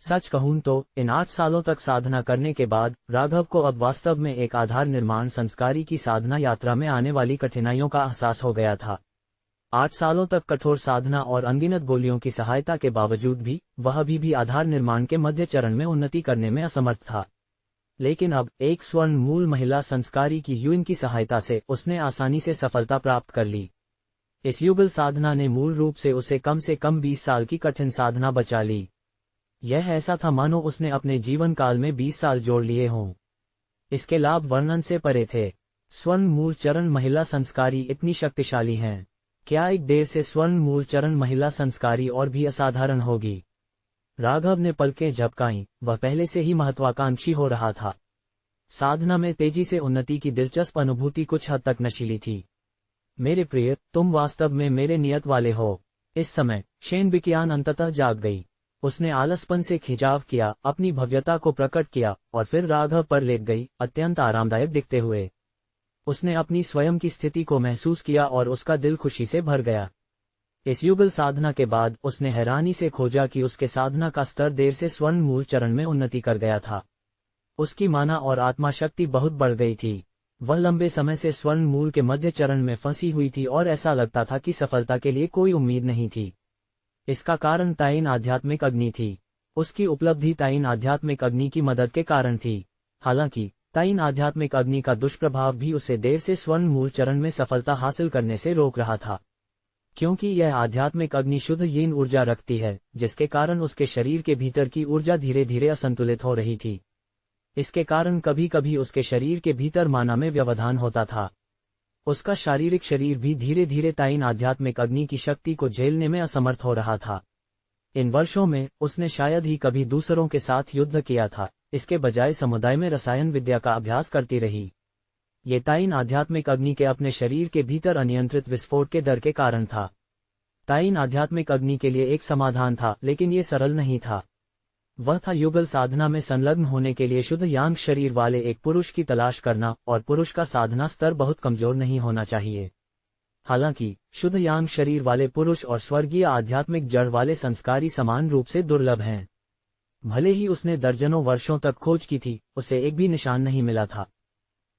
सच कहूं तो इन 8 सालों तक साधना करने के बाद राघव को अब वास्तव में एक आधार निर्माण संस्कारी की साधना यात्रा में आने वाली कठिनाइयों का एहसास हो गया था। 8 सालों तक कठोर साधना और अनगिनत गोलियों की सहायता के बावजूद भी वह अभी भी आधार निर्माण के मध्य चरण में उन्नति करने में असमर्थ था। लेकिन अब एक स्वर्ण मूल महिला संस्कारी की यून की सहायता से उसने आसानी से सफलता प्राप्त कर ली। इस युगल साधना ने मूल रूप से उसे कम 20 साल की कठिन साधना बचा ली। यह ऐसा था मानो उसने अपने जीवन काल में 20 साल जोड़ लिए हों। इसके लाभ वर्णन से परे थे। स्वर्ण मूल चरण महिला संस्कारी इतनी शक्तिशाली हैं। क्या एक देर से स्वर्ण मूल चरण महिला संस्कारी और भी असाधारण होगी? राघव ने पलकें झपकाईं, वह पहले से ही महत्वाकांक्षी हो रहा था। साधना में तेजी से उन्नति की दिलचस्प अनुभूति कुछ हद तक नशीली थी। मेरे प्रिय, तुम वास्तव में मेरे नियत वाले हो। इस समय शेन बिकियान अंततः जाग गई। उसने आलसपन से खिंचाव किया, अपनी भव्यता को प्रकट किया और फिर राघव पर लेट गई, अत्यंत आरामदायक दिखते हुए। उसने अपनी स्वयं की स्थिति को महसूस किया और उसका दिल खुशी से भर गया। इस युगल साधना के बाद उसने हैरानी से खोजा कि उसके साधना का स्तर देर से स्वर्ण मूल चरण में उन्नति कर गया था। उसकी माना और आत्मा शक्ति बहुत बढ़ गई थी। वह लंबे समय से स्वर्ण मूल के मध्य चरण में फंसी हुई थी और ऐसा लगता था कि सफलता के लिए कोई उम्मीद नहीं थी। इसका कारण ताइन आध्यात्मिक अग्नि थी। उसकी उपलब्धि ताइन आध्यात्मिक अग्नि की मदद के कारण थी। हालांकि ताइन आध्यात्मिक अग्नि का दुष्प्रभाव भी उसे देर से स्वर्ण मूल चरण में सफलता हासिल करने से रोक रहा था, क्योंकि यह आध्यात्मिक अग्नि शुद्ध यीन ऊर्जा रखती है, जिसके कारण उसके शरीर के भीतर की ऊर्जा धीरे धीरे असंतुलित हो रही थी। इसके कारण कभी कभी उसके शरीर के भीतर माना में व्यवधान होता था। उसका शारीरिक शरीर भी धीरे धीरे ताइन आध्यात्मिक अग्नि की शक्ति को झेलने में असमर्थ हो रहा था। इन वर्षों में उसने शायद ही कभी दूसरों के साथ युद्ध किया था, इसके बजाय समुदाय में रसायन विद्या का अभ्यास करती रही। ये ताइन आध्यात्मिक अग्नि के अपने शरीर के भीतर अनियंत्रित विस्फोट के डर के कारण था। ताइन आध्यात्मिक अग्नि के लिए एक समाधान था, लेकिन ये सरल नहीं था। वह था युगल साधना में संलग्न होने के लिए शुद्ध यांग शरीर वाले एक पुरुष की तलाश करना, और पुरुष का साधना स्तर बहुत कमजोर नहीं होना चाहिए। हालांकि शुद्ध यांग शरीर वाले पुरुष और स्वर्गीय आध्यात्मिक जड़ वाले संस्कारी समान रूप से दुर्लभ हैं। भले ही उसने दर्जनों वर्षों तक खोज की थी, उसे एक भी निशान नहीं मिला था।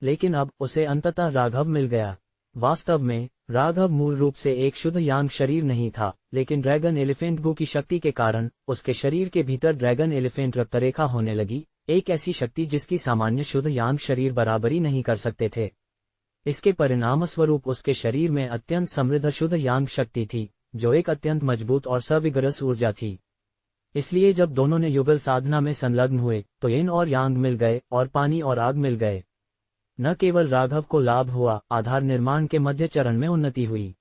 लेकिन अब उसे अंततः राघव मिल गया। वास्तव में राघव मूल रूप से एक शुद्ध यांग शरीर नहीं था, लेकिन ड्रैगन एलिफेंट गु की शक्ति के कारण उसके शरीर के भीतर ड्रैगन एलिफेंट रक्तरेखा होने लगी, एक ऐसी शक्ति जिसकी सामान्य शुद्ध यांग शरीर बराबरी नहीं कर सकते थे। इसके परिणामस्वरूप उसके शरीर में अत्यंत समृद्ध शुद्ध यांग शक्ति थी, जो एक अत्यंत मजबूत और सविगरस ऊर्जा थी। इसलिए जब दोनों ने युगल साधना में संलग्न हुए तो यिन और यांग मिल गए और पानी और आग मिल गए। न केवल राघव को लाभ हुआ, आधार निर्माण के मध्य चरण में उन्नति हुई।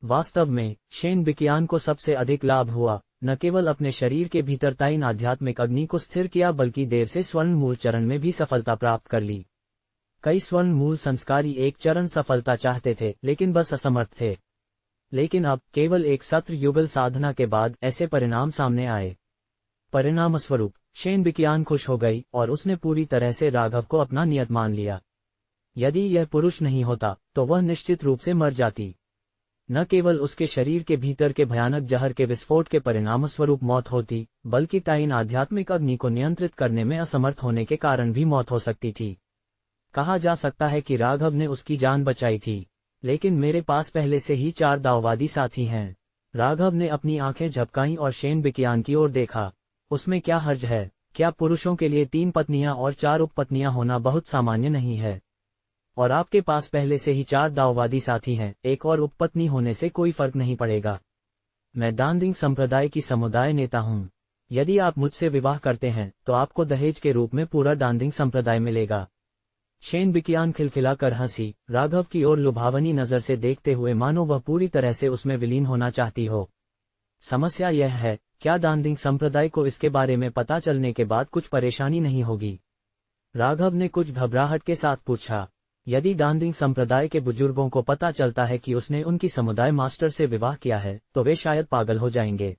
वास्तव में शेन बिकियान को सबसे अधिक लाभ हुआ। न केवल अपने शरीर के भीतर ताइन आध्यात्मिक अग्नि को स्थिर किया, बल्कि देर से स्वर्ण मूल चरण में भी सफलता प्राप्त कर ली। कई स्वर्ण मूल संस्कारी एक चरण सफलता चाहते थे, लेकिन बस असमर्थ थे। लेकिन अब केवल एक सत्र युगल साधना के बाद ऐसे परिणाम सामने आए। परिणामस्वरूप शेन बिकियान खुश हो गई और उसने पूरी तरह से राघव को अपना नियत मान लिया। यदि यह पुरुष नहीं होता तो वह निश्चित रूप से मर जाती। न केवल उसके शरीर के भीतर के भयानक जहर के विस्फोट के परिणामस्वरूप मौत होती, बल्कि ताइन आध्यात्मिक अग्नि को नियंत्रित करने में असमर्थ होने के कारण भी मौत हो सकती थी। कहा जा सकता है कि राघव ने उसकी जान बचाई थी, लेकिन मेरे पास पहले से ही 4 दाववादी साथी हैं। राघव ने अपनी आंखें झपकाईं और शेन बिकियान की ओर देखा। उसमें क्या हर्ज है? क्या पुरुषों के लिए 3 पत्नियां और 4 उपपत्नियां होना बहुत सामान्य नहीं है? और आपके पास पहले से ही 4 दाववादी साथी हैं, एक और उपपत्नी होने से कोई फर्क नहीं पड़ेगा। मैं दानदिंग संप्रदाय की समुदाय नेता हूँ। यदि आप मुझसे विवाह करते हैं तो आपको दहेज के रूप में पूरा दानदिंग संप्रदाय मिलेगा। शेन बिकियान खिलखिलाकर हंसी, राघव की ओर लुभावनी नजर से देखते हुए मानो वह पूरी तरह से उसमें विलीन होना चाहती हो। समस्या यह है, क्या दानदिंग संप्रदाय को इसके बारे में पता चलने के बाद कुछ परेशानी नहीं होगी? राघव ने कुछ घबराहट के साथ पूछा। यदि दानदिंग संप्रदाय के बुजुर्गों को पता चलता है कि उसने उनकी समुदाय मास्टर से विवाह किया है, तो वे शायद पागल हो जाएंगे।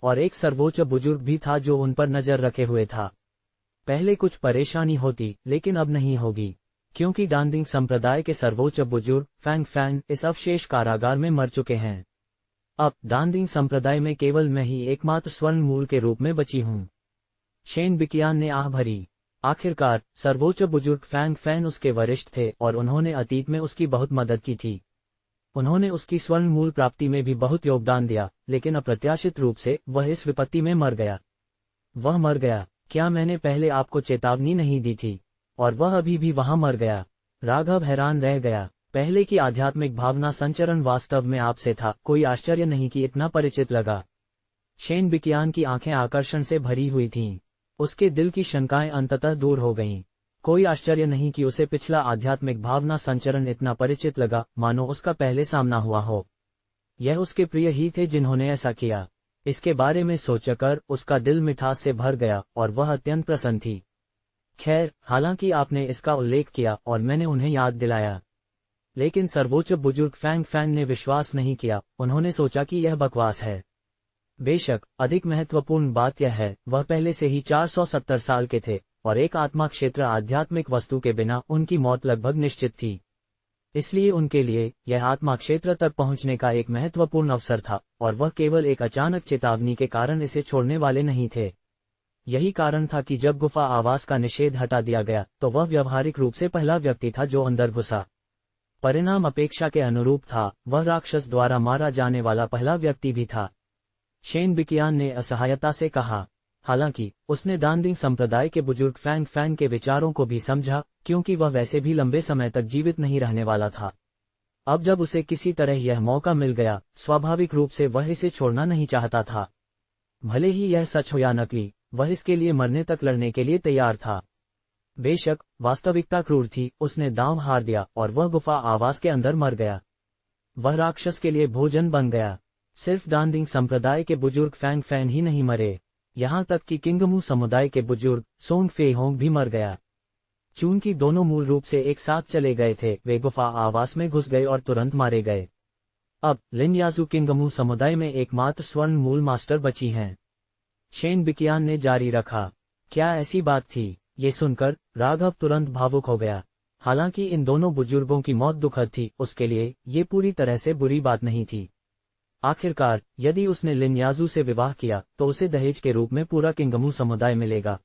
और एक सर्वोच्च बुजुर्ग भी था जो उन पर नजर रखे हुए था। पहले कुछ परेशानी होती, लेकिन अब नहीं होगी, क्योंकि दानदिंग संप्रदाय के सर्वोच्च बुजुर्ग फैंग फैन इस अवशेष कारागार में मर चुके हैं। अब दानदिंग संप्रदाय में केवल मैं ही एकमात्र स्वर्ण मूल के रूप में बची हूँ। शेन बिकियान ने आह भरी। आखिरकार सर्वोच्च बुजुर्ग फैंग फैन उसके वरिष्ठ थे और उन्होंने अतीत में उसकी बहुत मदद की थी। उन्होंने उसकी स्वर्ण मूल प्राप्ति में भी बहुत योगदान दिया, लेकिन अप्रत्याशित रूप से वह इस विपत्ति में मर गया। वह मर गया। क्या मैंने पहले आपको चेतावनी नहीं दी थी? और वह अभी भी वहां मर गया। राघव हैरान रह गया। पहले की आध्यात्मिक भावना संचरण वास्तव में आपसे था। कोई आश्चर्य नहीं कि इतना परिचित लगा। शेन बिकियान की आंखें आकर्षण से भरी हुई थीं। उसके दिल की शंकाएं अंततः दूर हो गईं। कोई आश्चर्य नहीं कि उसे पिछला आध्यात्मिक भावना संचरण इतना परिचित लगा, मानो उसका पहले सामना हुआ हो। यह उसके प्रिय ही थे जिन्होंने ऐसा किया। इसके बारे में सोचकर उसका दिल मिठास से भर गया और वह अत्यंत प्रसन्न थी। खैर, हालांकि आपने इसका उल्लेख किया और मैंने उन्हें याद दिलाया, लेकिन सर्वोच्च बुजुर्ग फैंग फैन ने विश्वास नहीं किया। उन्होंने सोचा कि यह बकवास है। बेशक, अधिक महत्वपूर्ण बात यह है, वह पहले से ही 470 साल के थे और एक आत्मा क्षेत्र आध्यात्मिक वस्तु के बिना उनकी मौत लगभग निश्चित थी। इसलिए उनके लिए यह आत्मा क्षेत्र तक पहुंचने का एक महत्वपूर्ण अवसर था और वह केवल एक अचानक चेतावनी के कारण इसे छोड़ने वाले नहीं थे। यही कारण था कि जब गुफा आवास का निषेध हटा दिया गया तो वह व्यावहारिक रूप से पहला व्यक्ति था जो अंदर घुसा। परिणाम अपेक्षा के अनुरूप था, वह राक्षस द्वारा मारा जाने वाला पहला व्यक्ति भी था। शेन बिकियान ने असहायता से कहा। हालांकि उसने दानदिंग संप्रदाय के बुजुर्ग फैंग फैंग के विचारों को भी समझा, क्योंकि वह वैसे भी लंबे समय तक जीवित नहीं रहने वाला था। अब जब उसे किसी तरह यह मौका मिल गया, स्वाभाविक रूप से वह इसे छोड़ना नहीं चाहता था। भले ही यह सच हो या नकली, वह इसके लिए मरने तक लड़ने के लिए तैयार था। बेशक, वास्तविकता क्रूर थी। उसने दांव हार दिया और वह गुफा आवास के अंदर मर गया। वह राक्षस के लिए भोजन बन गया। सिर्फ दानदिंग संप्रदाय के बुजुर्ग फैंग फैन ही नहीं मरे, यहाँ तक कि किंगमू समुदाय के बुजुर्ग सोंग फेहोंग भी मर गया। चूंकि दोनों मूल रूप से एक साथ चले गए थे, वे गुफा आवास में घुस गए और तुरंत मारे गए। अब लिनयाजू किंगमू समुदाय में एकमात्र स्वर्ण मूल मास्टर बची हैं। शेन बिकियान ने जारी रखा। क्या ऐसी बात थी? ये सुनकर राघव तुरंत भावुक हो गया। हालांकि इन दोनों बुजुर्गों की मौत दुखद थी, उसके लिए ये पूरी तरह से बुरी बात नहीं थी। आखिरकार, यदि उसने लिनयाजू से विवाह किया तो उसे दहेज के रूप में पूरा किंगमू समुदाय मिलेगा।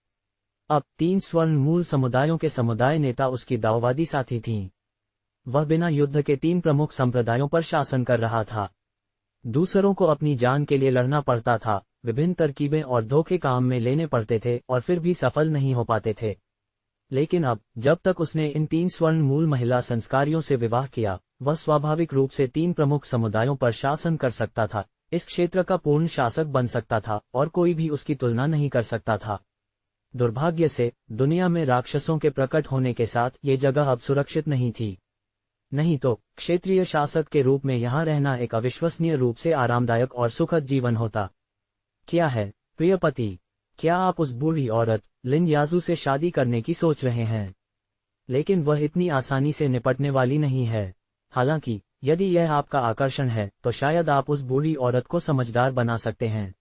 अब 3 स्वर्ण मूल समुदायों के समुदाय नेता उसकी दाववादी साथी थीं। वह बिना युद्ध के 3 प्रमुख संप्रदायों पर शासन कर रहा था। दूसरों को अपनी जान के लिए लड़ना पड़ता था, विभिन्न तरकीबें और धोखे काम में लेने पड़ते थे और फिर भी सफल नहीं हो पाते थे। लेकिन अब, जब तक उसने इन 3 स्वर्ण मूल महिला संस्कारियों से विवाह किया, वह स्वाभाविक रूप से 3 प्रमुख समुदायों पर शासन कर सकता था, इस क्षेत्र का पूर्ण शासक बन सकता था और कोई भी उसकी तुलना नहीं कर सकता था। दुर्भाग्य से, दुनिया में राक्षसों के प्रकट होने के साथ ये जगह अब सुरक्षित नहीं थी। नहीं तो क्षेत्रीय शासक के रूप में यहाँ रहना एक अविश्वसनीय रूप से आरामदायक और सुखद जीवन होता। क्या है, प्रिय पति? क्या आप उस बूढ़ी औरत लिनयाजू से शादी करने की सोच रहे हैं? लेकिन वह इतनी आसानी से निपटने वाली नहीं है। हालांकि, यदि यह आपका आकर्षण है, तो शायद आप उस बूढ़ी औरत को समझदार बना सकते हैं।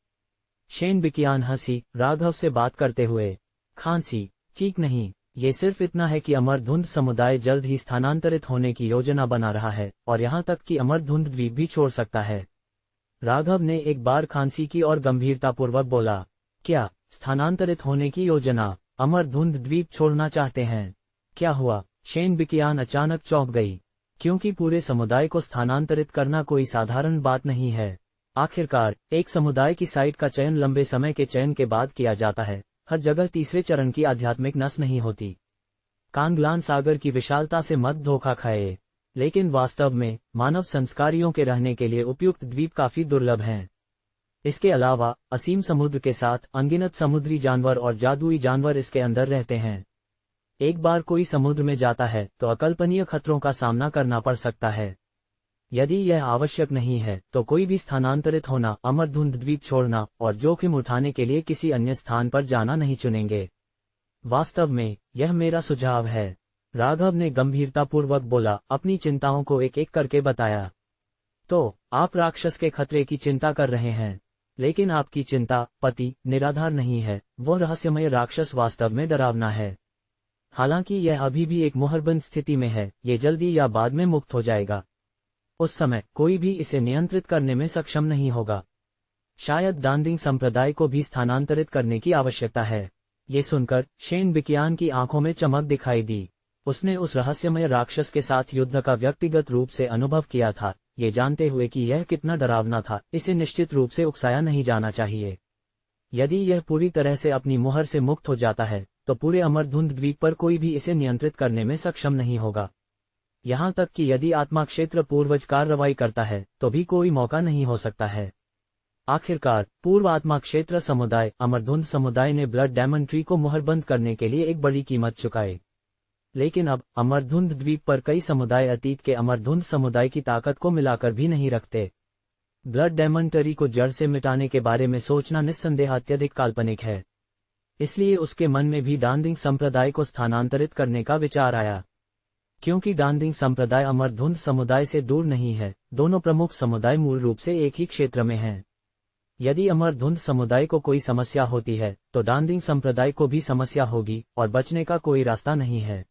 शेन बिकियान हंसी, राघव से बात करते हुए। खांसी, ठीक नहीं, ये सिर्फ इतना है कि अमरधुंध समुदाय जल्द ही स्थानांतरित होने की योजना बना रहा है और यहाँ तक कि अमरधुंध द्वीप भी छोड़ सकता है। राघव ने एक बार खांसी की और गंभीरतापूर्वक बोला। क्या, स्थानांतरित होने की योजना? अमरधुंध द्वीप छोड़ना चाहते हैं? क्या हुआ? शेन बिकियान अचानक चौंक गई, क्योंकि पूरे समुदाय को स्थानांतरित करना कोई साधारण बात नहीं है। आखिरकार, एक समुदाय की साइट का चयन लंबे समय के चयन के बाद किया जाता है। हर जगह तीसरे चरण की आध्यात्मिक नस नहीं होती। कांगलान सागर की विशालता से मत धोखा खाए, लेकिन वास्तव में मानव संस्कारियों के रहने के लिए उपयुक्त द्वीप काफी दुर्लभ हैं। इसके अलावा असीम समुद्र के साथ अनगिनत समुद्री जानवर और जादुई जानवर इसके अंदर रहते हैं। एक बार कोई समुद्र में जाता है तो अकल्पनीय खतरों का सामना करना पड़ सकता है। यदि यह आवश्यक नहीं है तो कोई भी स्थानांतरित होना, अमरधुंध द्वीप छोड़ना और जोखिम उठाने के लिए किसी अन्य स्थान पर जाना नहीं चुनेंगे। वास्तव में यह मेरा सुझाव है, राघव ने गंभीरतापूर्वक बोला, अपनी चिंताओं को एक एक करके बताया। तो आप राक्षस के खतरे की चिंता कर रहे हैं, लेकिन आपकी चिंता, पति, निराधार नहीं है। वो रहस्यमय राक्षस वास्तव में डरावना है। हालांकि यह अभी भी एक मुहरबंद स्थिति में है, ये जल्दी या बाद में मुक्त हो जाएगा। उस समय कोई भी इसे नियंत्रित करने में सक्षम नहीं होगा। शायद दानदिंग संप्रदाय को भी स्थानांतरित करने की आवश्यकता है। ये सुनकर शेन बिकियान की आंखों में चमक दिखाई दी। उसने उस रहस्यमय राक्षस के साथ युद्ध का व्यक्तिगत रूप से अनुभव किया था, ये जानते हुए कि यह कितना डरावना था। इसे निश्चित रूप से उकसाया नहीं जाना चाहिए। यदि यह पूरी तरह से अपनी मुहर से मुक्त हो जाता है तो पूरे अमरधुंध द्वीप पर कोई भी इसे नियंत्रित करने में सक्षम नहीं होगा। यहाँ तक कि यदि आत्मा क्षेत्र पूर्वज कार्रवाई करता है तो भी कोई मौका नहीं हो सकता है। आखिरकार पूर्व आत्मा क्षेत्र समुदाय अमरधुंध समुदाय ने ब्लड डायमंड ट्री को मुहरबंद करने के लिए एक बड़ी कीमत चुकाई। लेकिन अब अमरधुंध द्वीप पर कई समुदाय अतीत के अमरधुंध समुदाय की ताकत को मिलाकर भी नहीं रखते। ब्लड डायमंड ट्री को जड़ से मिटाने के बारे में सोचना निस्संदेह अत्यधिक काल्पनिक है। इसलिए उसके मन में भी डांदिंग संप्रदाय को स्थानांतरित करने का विचार आया। क्योंकि डांदिंग संप्रदाय अमरधुंध समुदाय से दूर नहीं है, दोनों प्रमुख समुदाय मूल रूप से एक ही क्षेत्र में हैं। यदि अमरधुंध समुदाय को कोई समस्या होती है तो डांदिंग संप्रदाय को भी समस्या होगी और बचने का कोई रास्ता नहीं है।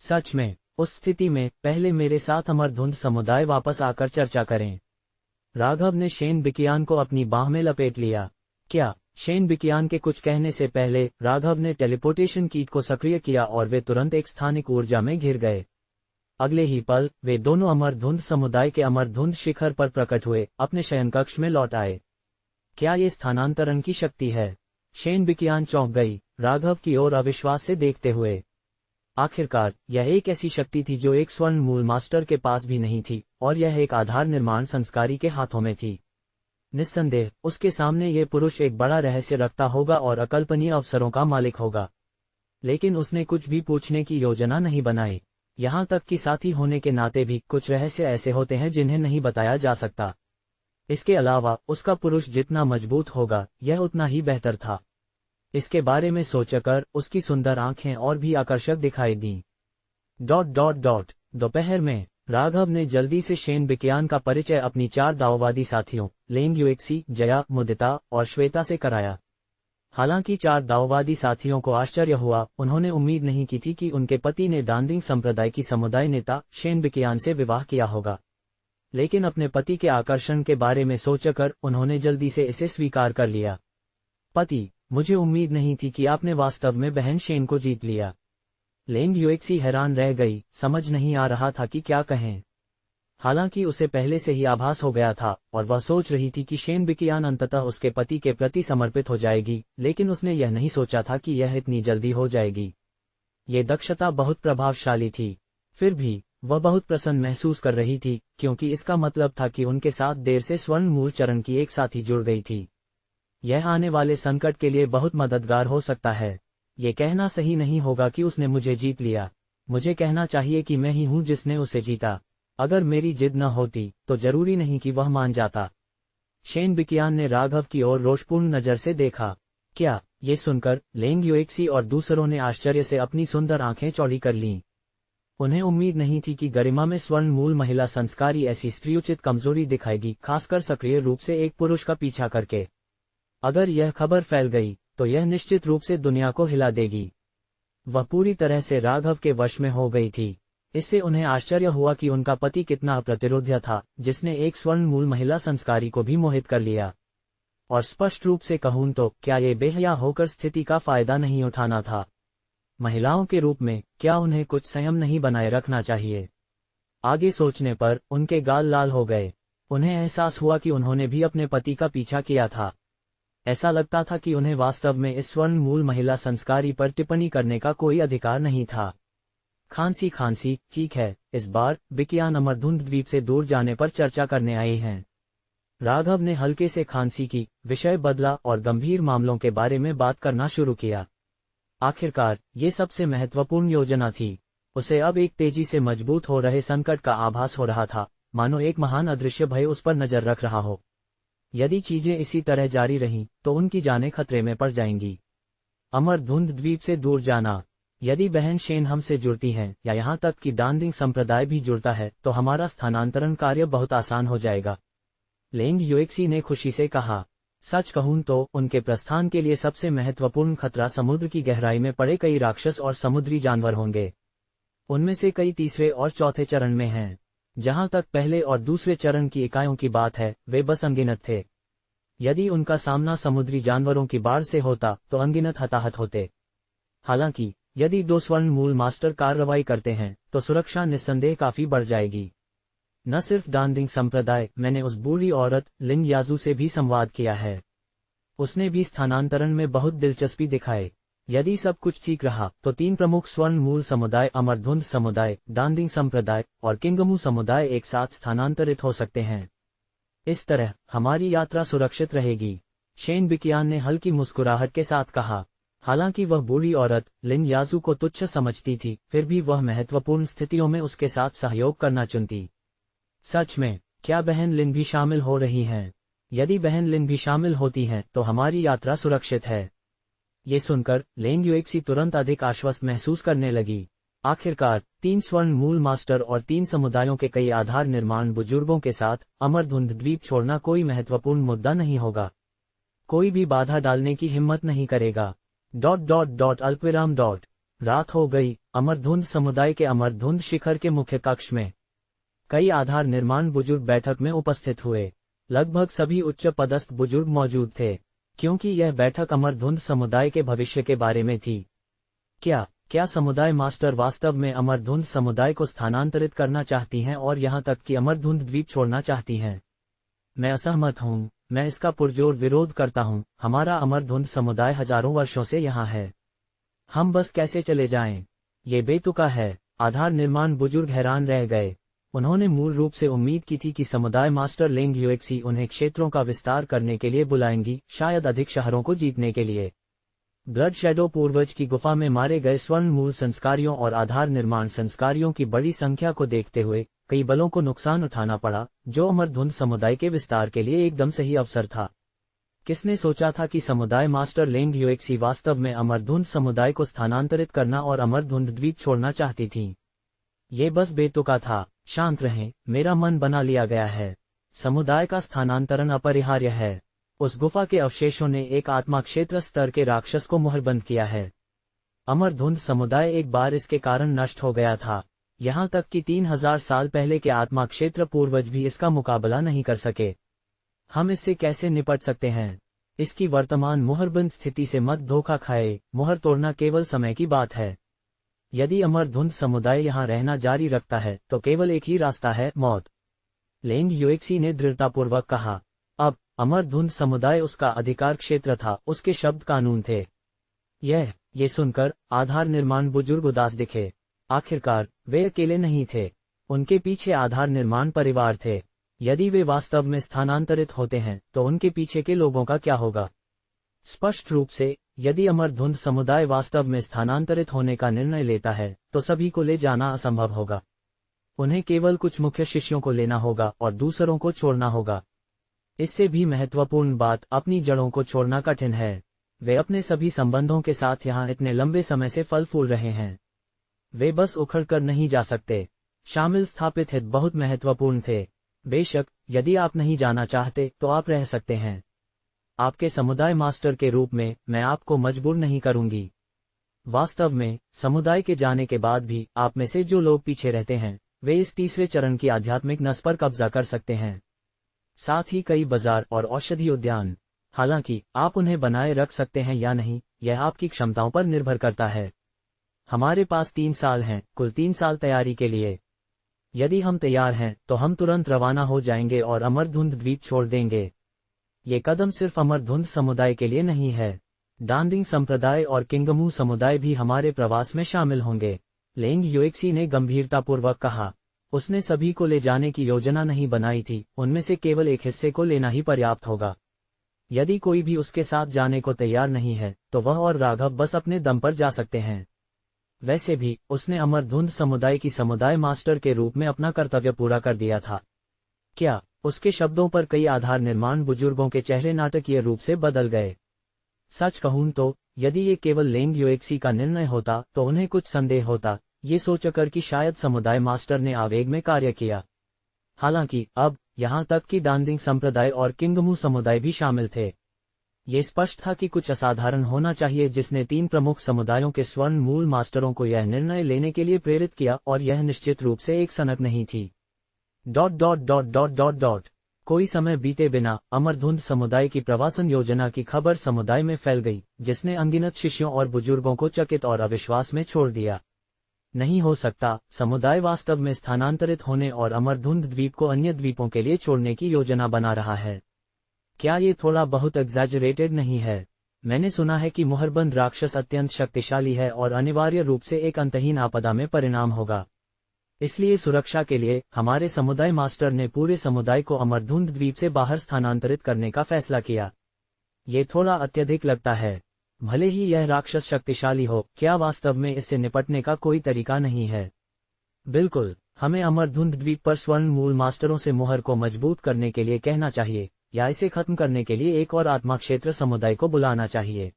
सच में उस स्थिति में पहले मेरे साथ अमरधुंध समुदाय वापस आकर चर्चा करें। राघव ने शेन बिकियान को अपनी बाह में लपेट लिया। क्या? शेन बिकियान के कुछ कहने से पहले राघव ने टेलीपोर्टेशन कीट को सक्रिय किया और वे तुरंत एक स्थानिक ऊर्जा में घिर गए। अगले ही पल वे दोनों अमरधुंध समुदाय के अमरधुंध शिखर पर प्रकट हुए, अपने शयनकक्ष में लौट आए। क्या ये स्थानांतरण की शक्ति है? शेन बिकियान चौंक गई, राघव की ओर अविश्वास से देखते हुए। आखिरकार यह एक ऐसी शक्ति थी जो एक स्वर्ण मूल मास्टर के पास भी नहीं थी, और यह एक आधार निर्माण संस्कारी के हाथों में थी। निस्संदेह उसके सामने ये पुरुष एक बड़ा रहस्य रखता होगा और अकल्पनीय अवसरों का मालिक होगा। लेकिन उसने कुछ भी पूछने की योजना नहीं बनाई। यहाँ तक कि साथी होने के नाते भी कुछ रहस्य ऐसे होते हैं जिन्हें नहीं बताया जा सकता। इसके अलावा उसका पुरुष जितना मजबूत होगा यह उतना ही बेहतर था। इसके बारे में सोचकर उसकी सुंदर आंखें और भी आकर्षक दिखाई दीं। दोपहर में राघव ने जल्दी से शेन बिकियान का परिचय अपनी 4 दाओवादी साथियों लेंग युएक्सी, जया, मुदिता और श्वेता से कराया। हालांकि 4 दाओवादी साथियों को आश्चर्य हुआ, उन्होंने उम्मीद नहीं की थी कि उनके पति ने डांदिंग संप्रदाय की समुदाय नेता शेन बिकियान से विवाह किया होगा। लेकिन अपने पति के आकर्षण के बारे में सोचकर उन्होंने जल्दी से इसे स्वीकार कर लिया। पति, मुझे उम्मीद नहीं थी कि आपने वास्तव में बहन शेन को जीत लिया। लेंग युएक्सी हैरान रह गई, समझ नहीं आ रहा था कि क्या कहें। हालांकि उसे पहले से ही आभास हो गया था और वह सोच रही थी कि शेन बिकियान अंततः उसके पति के प्रति समर्पित हो जाएगी, लेकिन उसने यह नहीं सोचा था कि यह इतनी जल्दी हो जाएगी। ये दक्षता बहुत प्रभावशाली थी। फिर भी वह बहुत प्रसन्न महसूस कर रही थी, क्योंकि इसका मतलब था कि उनके साथ देर से स्वर्ण मूल चरण की एक साथी जुड़ गई थी। यह आने वाले संकट के लिए बहुत मददगार हो सकता है। ये कहना सही नहीं होगा कि उसने मुझे जीत लिया। मुझे कहना चाहिए कि मैं ही हूं जिसने उसे जीता। अगर मेरी जिद न होती तो जरूरी नहीं कि वह मान जाता। शेन बिकियान ने राघव की ओर रोषपूर्ण नजर से देखा। क्या? ये सुनकर लेंग युएक्सी और दूसरों ने आश्चर्य से अपनी सुंदर आंखें चौड़ी कर लीं। उन्हें उम्मीद नहीं थी कि गरिमा में स्वर्ण मूल महिला संस्कारी ऐसी स्त्रीउचित कमजोरी दिखाएगी, खासकर सक्रिय रूप से एक पुरुष का पीछा करके। अगर यह खबर फैल गई तो यह निश्चित रूप से दुनिया को हिला देगी। वह पूरी तरह से राघव के वश में हो गई थी। इससे उन्हें आश्चर्य हुआ कि उनका पति कितना अप्रतिरोध्य था, जिसने एक स्वर्ण मूल महिला संस्कारी को भी मोहित कर लिया। और स्पष्ट रूप से कहूं तो क्या ये बेहया होकर स्थिति का फायदा नहीं उठाना था? महिलाओं के रूप में क्या उन्हें कुछ संयम नहीं बनाए रखना चाहिए? आगे सोचने पर उनके गाल लाल हो गए। उन्हें एहसास हुआ कि उन्होंने भी अपने पति का पीछा किया था। ऐसा लगता था कि उन्हें वास्तव में इस स्वर्ण मूल महिला संस्कारी पर टिप्पणी करने का कोई अधिकार नहीं था। खांसी, ठीक है, इस बार बिकियान अमरधुंध द्वीप से दूर जाने पर चर्चा करने आए हैं। राघव ने हल्के से खांसी की, विषय बदला और गंभीर मामलों के बारे में बात करना शुरू किया। आखिरकार ये सबसे महत्वपूर्ण योजना थी। उसे अब एक तेजी से मजबूत हो रहे संकट का आभास हो रहा था, मानो एक महान अदृश्य भय उस पर नजर रख रहा हो। यदि चीजें इसी तरह जारी रहीं तो उनकी जानें खतरे में पड़ जाएंगी। अमरधुंध द्वीप से दूर जाना। यदि बहन शेन हमसे जुड़ती हैं या यहाँ तक कि डांदिंग संप्रदाय भी जुड़ता है तो हमारा स्थानांतरण कार्य बहुत आसान हो जाएगा, लेंग युएक्सी ने खुशी से कहा। सच कहूं तो उनके प्रस्थान के लिए सबसे महत्वपूर्ण खतरा समुद्र की गहराई में पड़े कई राक्षस और समुद्री जानवर होंगे। उनमें से कई तीसरे और चौथे चरण में हैं। जहां तक पहले और दूसरे चरण की इकाइयों की बात है, वे बस अनगिनत थे। यदि उनका सामना समुद्री जानवरों की बाढ़ से होता तो अनगिनत हताहत होते। हालांकि यदि 2 स्वर्ण मूल मास्टर कार्रवाई करते हैं तो सुरक्षा निस्संदेह काफी बढ़ जाएगी। न सिर्फ दानदिंग संप्रदाय, मैंने उस बूढ़ी औरत लिन याजू से भी संवाद किया है। उसने भी स्थानांतरण में बहुत दिलचस्पी दिखाए। यदि सब कुछ ठीक रहा तो 3 प्रमुख स्वर्ण मूल समुदाय अमरधुंध समुदाय, दानदिंग संप्रदाय और किंगमू समुदाय एक साथ स्थानांतरित हो सकते हैं। इस तरह हमारी यात्रा सुरक्षित रहेगी, शेन बिकियान ने हल्की मुस्कुराहट के साथ कहा। हालांकि वह बूढ़ी औरत लिन याजू को तुच्छ समझती थी, फिर भी वह महत्वपूर्ण स्थितियों में उसके साथ सहयोग करना चुनती। सच में, क्या बहन लिन भी शामिल हो रही हैं? यदि बहन लिन भी शामिल होती हैं तो हमारी यात्रा सुरक्षित है। ये सुनकर लेंग युएक्सी तुरंत अधिक आश्वस्त महसूस करने लगी। आखिरकार 3 स्वर्ण मूल मास्टर और 3 समुदायों के कई आधार निर्माण बुजुर्गों के साथ अमरधुंध द्वीप छोड़ना कोई महत्वपूर्ण मुद्दा नहीं होगा। कोई भी बाधा डालने की हिम्मत नहीं करेगा। अल्पविराम। रात हो गई। अमरधुंध समुदाय के अमरधुंध शिखर के मुख्य कक्ष में कई आधार निर्माण बुजुर्ग बैठक में उपस्थित हुए। लगभग सभी उच्च पदस्थ बुजुर्ग मौजूद थे, क्योंकि यह बैठक अमरधुंध समुदाय के भविष्य के बारे में थी। क्या समुदाय मास्टर वास्तव में अमरधुंध समुदाय को स्थानांतरित करना चाहती हैं और यहां तक कि अमरधुंध द्वीप छोड़ना चाहती हैं? मैं असहमत हूं। मैं इसका पुरजोर विरोध करता हूं। हमारा अमरधुंध समुदाय हजारों वर्षों से यहां है। हम बस कैसे चले जाएं? ये बेतुका है। आधार निर्माण बुजुर्ग हैरान रह गए। उन्होंने मूल रूप से उम्मीद की थी कि समुदाय मास्टर लेंग युएक्सी उन्हें क्षेत्रों का विस्तार करने के लिए बुलाएंगी, शायद अधिक शहरों को जीतने के लिए। ब्लड शैडो पूर्वज की गुफा में मारे गए स्वर्ण मूल संस्कारियों और आधार निर्माण संस्कारियों की बड़ी संख्या को देखते हुए कई बलों को नुकसान उठाना पड़ा, जो अमरधुंध समुदाय के विस्तार के लिए एकदम सही अवसर था। किसने सोचा था कि समुदाय मास्टर लेंग युएक्सी वास्तव में अमरधुंध समुदाय को स्थानांतरित करना और अमरधुंध द्वीप छोड़ना चाहती थी? ये बस बेतुका था। शांत रहें, मेरा मन बना लिया गया है। समुदाय का स्थानांतरण अपरिहार्य है। उस गुफा के अवशेषों ने एक आत्मा क्षेत्र स्तर के राक्षस को मुहरबंद किया है। अमरधुंध समुदाय एक बार इसके कारण नष्ट हो गया था। यहाँ तक कि 3000 साल पहले के आत्मा क्षेत्र पूर्वज भी इसका मुकाबला नहीं कर सके। हम इससे कैसे निपट सकते हैं? इसकी वर्तमान मुहरबंद स्थिति से मत धोखा खाए। मुहर तोड़ना केवल समय की बात है। यदि अमरधुंध समुदाय यहाँ रहना जारी रखता है तो केवल एक ही रास्ता है, मौत। लेंग युएक्सी ने दृढ़तापूर्वक कहा। अब अमरधुंध समुदाय उसका अधिकार क्षेत्र था, उसके शब्द कानून थे। ये सुनकर आधार निर्माण बुजुर्ग उदास दिखे। आखिरकार वे अकेले नहीं थे, उनके पीछे आधार निर्माण परिवार थे। यदि वे वास्तव में स्थानांतरित होते हैं तो उनके पीछे के लोगों का क्या होगा? स्पष्ट रूप से, यदि अमरधुंध समुदाय वास्तव में स्थानांतरित होने का निर्णय लेता है तो सभी को ले जाना असंभव होगा। उन्हें केवल कुछ मुख्य शिष्यों को लेना होगा और दूसरों को छोड़ना होगा। इससे भी महत्वपूर्ण बात, अपनी जड़ों को छोड़ना कठिन है। वे अपने सभी संबंधों के साथ यहाँ इतने लंबे समय से फल फूल रहे हैं। वे बस उखड़ कर नहीं जा सकते। शामिल स्थापित हित बहुत महत्वपूर्ण थे। बेशक, यदि आप नहीं जाना चाहते तो आप रह सकते हैं। आपके समुदाय मास्टर के रूप में मैं आपको मजबूर नहीं करूंगी। वास्तव में, समुदाय के जाने के बाद भी आप में से जो लोग पीछे रहते हैं वे इस तीसरे चरण की आध्यात्मिक नस पर कब्जा कर सकते हैं, साथ ही कई बाजार और औषधि उद्यान। हालांकि आप उन्हें बनाए रख सकते हैं या नहीं, यह आपकी क्षमताओं पर निर्भर करता है। हमारे पास 3 साल हैं, कुल 3 साल तैयारी के लिए। यदि हम तैयार हैं तो हम तुरंत रवाना हो जाएंगे और अमरधुंध द्वीप छोड़ देंगे। ये कदम सिर्फ अमरधुंध समुदाय के लिए नहीं है। दानदिंग संप्रदाय और किंगमू समुदाय भी हमारे प्रवास में शामिल होंगे। लेंग युएक्सी ने गंभीरतापूर्वक कहा। उसने सभी को ले जाने की योजना नहीं बनाई थी, उनमें से केवल एक हिस्से को लेना ही पर्याप्त होगा। यदि कोई भी उसके साथ जाने को तैयार नहीं है तो वह और राघव बस अपने दम पर जा सकते हैं। वैसे भी उसने अमरधुंध समुदाय की समुदाय मास्टर के रूप में अपना कर्तव्य पूरा कर दिया था। क्या उसके शब्दों पर कई आधार निर्माण बुजुर्गों के चेहरे नाटकीय रूप से बदल गए। सच कहूं तो यदि ये केवल लेंग युएक्सी का निर्णय होता तो उन्हें कुछ संदेह होता, ये सोचकर कि शायद समुदाय मास्टर ने आवेग में कार्य किया। हालांकि अब यहां तक कि दानदिंग संप्रदाय और किंगमू समुदाय भी शामिल थे। ये स्पष्ट था कि कुछ असाधारण होना चाहिए जिसने 3 प्रमुख समुदायों के स्वर्ण मूल मास्टरों को यह निर्णय लेने के लिए प्रेरित किया, और यह निश्चित रूप से एक सनक नहीं थी। कोई समय बीते बिना अमरधुंध समुदाय की प्रवासन योजना की खबर समुदाय में फैल गई, जिसने अनगिनत शिष्यों और बुजुर्गों को चकित और अविश्वास में छोड़ दिया। नहीं हो सकता, समुदाय वास्तव में स्थानांतरित होने और अमरधुंध द्वीप को अन्य द्वीपों के लिए छोड़ने की योजना बना रहा है। क्या ये थोड़ा बहुत एग्जैजरेटेड नहीं है? मैंने सुना है कि मुहरबंद राक्षस अत्यंत शक्तिशाली है और अनिवार्य रूप से एक अंतहीन आपदा में परिणाम होगा। इसलिए सुरक्षा के लिए हमारे समुदाय मास्टर ने पूरे समुदाय को अमरधुंध द्वीप से बाहर स्थानांतरित करने का फैसला किया। ये थोड़ा अत्यधिक लगता है। भले ही यह राक्षस शक्तिशाली हो, क्या वास्तव में इससे निपटने का कोई तरीका नहीं है? बिल्कुल, हमें अमरधुंध द्वीप पर स्वर्ण मूल मास्टरों से मुहर को मजबूत करने के लिए कहना चाहिए, या इसे खत्म करने के लिए एक और आत्मा क्षेत्र समुदाय को बुलाना चाहिए।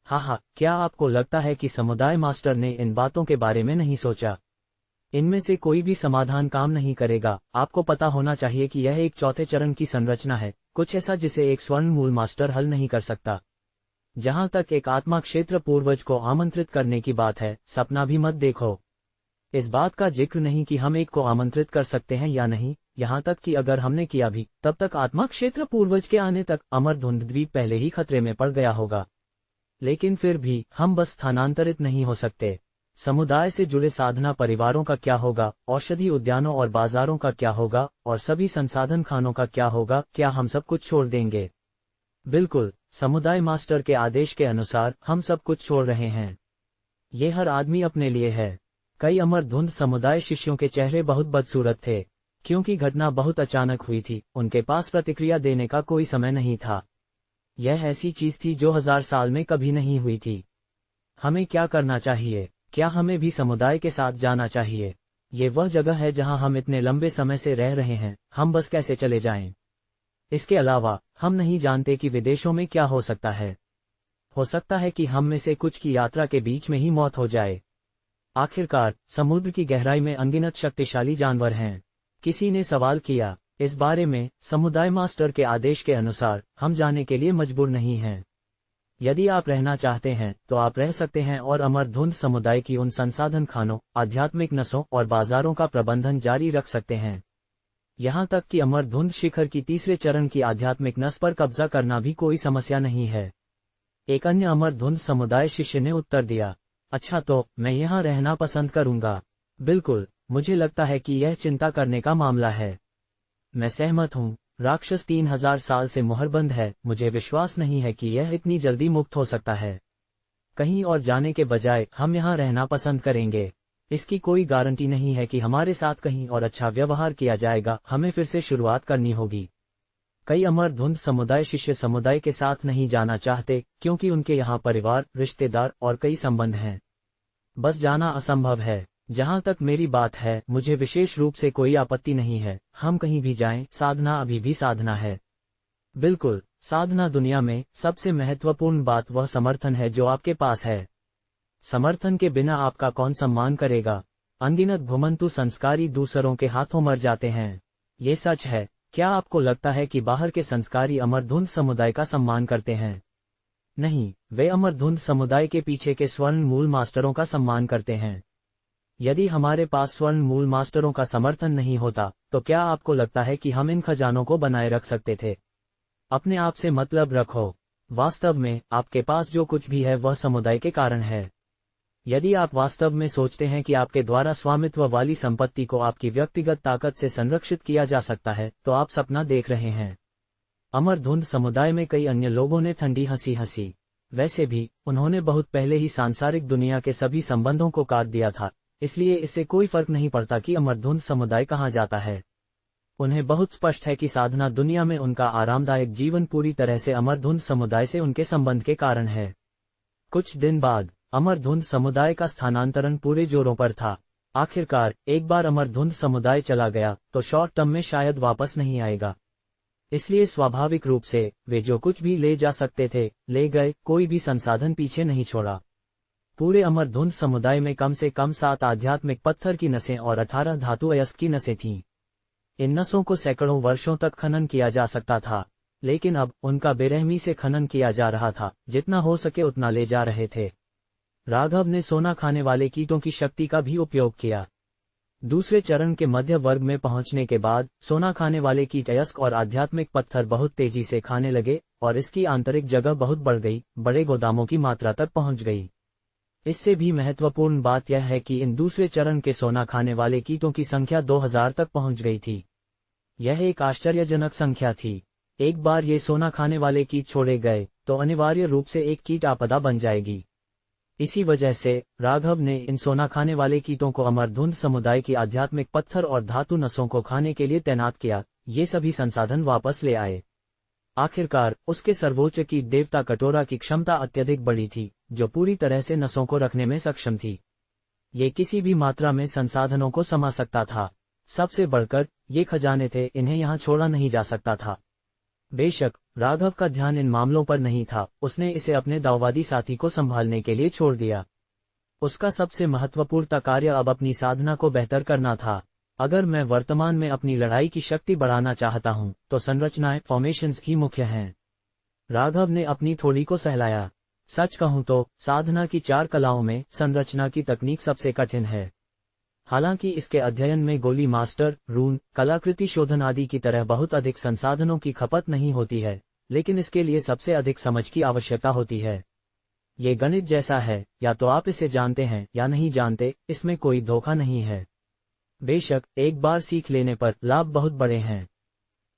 हाँ, क्या आपको लगता है कि समुदाय मास्टर ने इन बातों के बारे में नहीं सोचा? इनमें से कोई भी समाधान काम नहीं करेगा। आपको पता होना चाहिए कि यह एक चौथे चरण की संरचना है, कुछ ऐसा जिसे एक स्वर्ण मूल मास्टर हल नहीं कर सकता। जहां तक एक आत्मा क्षेत्र पूर्वज को आमंत्रित करने की बात है, सपना भी मत देखो। इस बात का जिक्र नहीं कि हम एक को आमंत्रित कर सकते हैं या नहीं, यहाँ तक कि अगर हमने किया भी, तब तक आत्मा क्षेत्र पूर्वज के आने तक अमरधुंध द्वीप पहले ही खतरे में पड़ गया होगा। लेकिन फिर भी हम बस स्थानांतरित नहीं हो सकते। समुदाय से जुड़े साधना परिवारों का क्या होगा, औषधि उद्यानों और बाजारों का क्या होगा, और सभी संसाधन खानों का क्या होगा? क्या हम सब कुछ छोड़ देंगे? बिल्कुल, समुदाय मास्टर के आदेश के अनुसार हम सब कुछ छोड़ रहे हैं। ये हर आदमी अपने लिए है। कई अमरधुंध समुदाय शिष्यों के चेहरे बहुत बदसूरत थे, क्योंकि घटना बहुत अचानक हुई थी। उनके पास प्रतिक्रिया देने का कोई समय नहीं था। यह ऐसी चीज थी जो 1000 साल में कभी नहीं हुई थी। हमें क्या करना चाहिए? क्या हमें भी समुदाय के साथ जाना चाहिए? ये वह जगह है जहां हम इतने लंबे समय से रह रहे हैं, हम बस कैसे चले जाएं? इसके अलावा हम नहीं जानते कि विदेशों में क्या हो सकता है। हो सकता है कि हम में से कुछ की यात्रा के बीच में ही मौत हो जाए। आखिरकार समुद्र की गहराई में अनगिनत शक्तिशाली जानवर हैं। किसी ने सवाल किया। इस बारे में समुदाय मास्टर के आदेश के अनुसार हम जाने के लिए मजबूर नहीं हैं। यदि आप रहना चाहते हैं तो आप रह सकते हैं और अमरधुंध समुदाय की उन संसाधन खानों, आध्यात्मिक नसों और बाजारों का प्रबंधन जारी रख सकते हैं। यहाँ तक कि अमरधुंध शिखर की तीसरे चरण की आध्यात्मिक नस पर कब्जा करना भी कोई समस्या नहीं है। एक अन्य अमरधुंध समुदाय शिष्य ने उत्तर दिया, अच्छा तो मैं यहाँ रहना पसंद करूंगा। बिल्कुल, मुझे लगता है कि यह चिंता करने का मामला है। मैं सहमत हूँ। राक्षस 3000 साल से मुहरबंद है। मुझे विश्वास नहीं है कि यह इतनी जल्दी मुक्त हो सकता है। कहीं और जाने के बजाय हम यहाँ रहना पसंद करेंगे। इसकी कोई गारंटी नहीं है कि हमारे साथ कहीं और अच्छा व्यवहार किया जाएगा। हमें फिर से शुरुआत करनी होगी। कई अमरधुंध समुदाय शिष्य समुदाय के साथ नहीं जाना चाहते, क्योंकि उनके यहाँ परिवार, रिश्तेदार और कई संबंध हैं। बस जाना असंभव है। जहाँ तक मेरी बात है, मुझे विशेष रूप से कोई आपत्ति नहीं है। हम कहीं भी जाएं, साधना अभी भी साधना है। बिल्कुल, साधना दुनिया में सबसे महत्वपूर्ण बात वह समर्थन है जो आपके पास है। समर्थन के बिना आपका कौन सम्मान करेगा? अनगिनत घुमंतु संस्कारी दूसरों के हाथों मर जाते हैं। ये सच है। क्या आपको लगता है कि बाहर के संस्कारी अमरधुंध समुदाय का सम्मान करते हैं? नहीं, वे अमरधुंध समुदाय के पीछे के स्वर्ण मूल मास्टरों का सम्मान करते हैं। यदि हमारे पास स्वर्ण मूल मास्टरों का समर्थन नहीं होता, तो क्या आपको लगता है कि हम इन खजानों को बनाए रख सकते थे? अपने आप से मतलब रखो। वास्तव में आपके पास जो कुछ भी है वह समुदाय के कारण है। यदि आप वास्तव में सोचते हैं कि आपके द्वारा स्वामित्व वाली संपत्ति को आपकी व्यक्तिगत ताकत से संरक्षित किया जा सकता है, तो आप सपना देख रहे हैं। अमरधुंध समुदाय में कई अन्य लोगों ने ठंडी हंसी हंसी। वैसे भी उन्होंने बहुत पहले ही सांसारिक दुनिया के सभी संबंधों को काट दिया था, इसलिए इससे कोई फर्क नहीं पड़ता कि अमरधुंध समुदाय कहाँ जाता है। उन्हें बहुत स्पष्ट है कि साधना दुनिया में उनका आरामदायक जीवन पूरी तरह से अमरधुंध समुदाय से उनके संबंध के कारण है। कुछ दिन बाद अमरधुंध समुदाय का स्थानांतरण पूरे जोरों पर था। आखिरकार एक बार अमरधुंध समुदाय चला गया तो शॉर्ट टर्म में शायद वापस नहीं आएगा। इसलिए स्वाभाविक रूप से वे जो कुछ भी ले जा सकते थे ले गए, कोई भी संसाधन पीछे नहीं छोड़ा। पूरे अमरधुंध समुदाय में कम से कम 7 आध्यात्मिक पत्थर की नसें और 18 धातु अयस्क की नसें थीं। इन नसों को सैकड़ों वर्षों तक खनन किया जा सकता था, लेकिन अब उनका बेरहमी से खनन किया जा रहा था। जितना हो सके उतना ले जा रहे थे। राघव ने सोना खाने वाले कीटों की शक्ति का भी उपयोग किया। दूसरे चरण के मध्य वर्ग में पहुंचने के बाद सोना खाने वाले कीट अयस्क और आध्यात्मिक पत्थर बहुत तेजी से खाने लगे और इसकी आंतरिक जगह बहुत बढ़ गई, बड़े गोदामों की मात्रा तक पहुंच गई। इससे भी महत्वपूर्ण बात यह है कि इन दूसरे चरण के सोना खाने वाले कीटों की संख्या 2000 तक पहुंच गई थी। यह एक आश्चर्यजनक संख्या थी। एक बार ये सोना खाने वाले कीट छोड़े गए तो अनिवार्य रूप से एक कीट आपदा बन जाएगी। इसी वजह से राघव ने इन सोना खाने वाले कीटों को अमरधुंध समुदाय की आध्यात्मिक पत्थर और धातु नसों को खाने के लिए तैनात किया। ये सभी संसाधन वापस ले आए। आखिरकार उसके सर्वोच्च कीट देवता कटोरा की क्षमता अत्यधिक बड़ी थी, जो पूरी तरह से नसों को रखने में सक्षम थी। ये किसी भी मात्रा में संसाधनों को समा सकता था। सबसे बढ़कर ये खजाने थे, इन्हें यहाँ छोड़ा नहीं जा सकता था। बेशक राघव का ध्यान इन मामलों पर नहीं था, उसने इसे अपने दाववादी साथी को संभालने के लिए छोड़ दिया। उसका सबसे महत्वपूर्ण कार्य अब अपनी साधना को बेहतर करना था। अगर मैं वर्तमान में अपनी लड़ाई की शक्ति बढ़ाना चाहता हूं, तो संरचनाएं फॉर्मेशंस ही मुख्य हैं। राघव ने अपनी थोड़ी को सहलाया। सच कहूं तो साधना की 4 कलाओं में संरचना की तकनीक सबसे कठिन है। हालांकि इसके अध्ययन में गोली मास्टर, रून, कलाकृति शोधन आदि की तरह बहुत अधिक संसाधनों की खपत नहीं होती है, लेकिन इसके लिए सबसे अधिक समझ की आवश्यकता होती है। ये गणित जैसा है, या तो आप इसे जानते हैं या नहीं जानते, इसमें कोई धोखा नहीं है। बेशक एक बार सीख लेने पर लाभ बहुत बड़े हैं।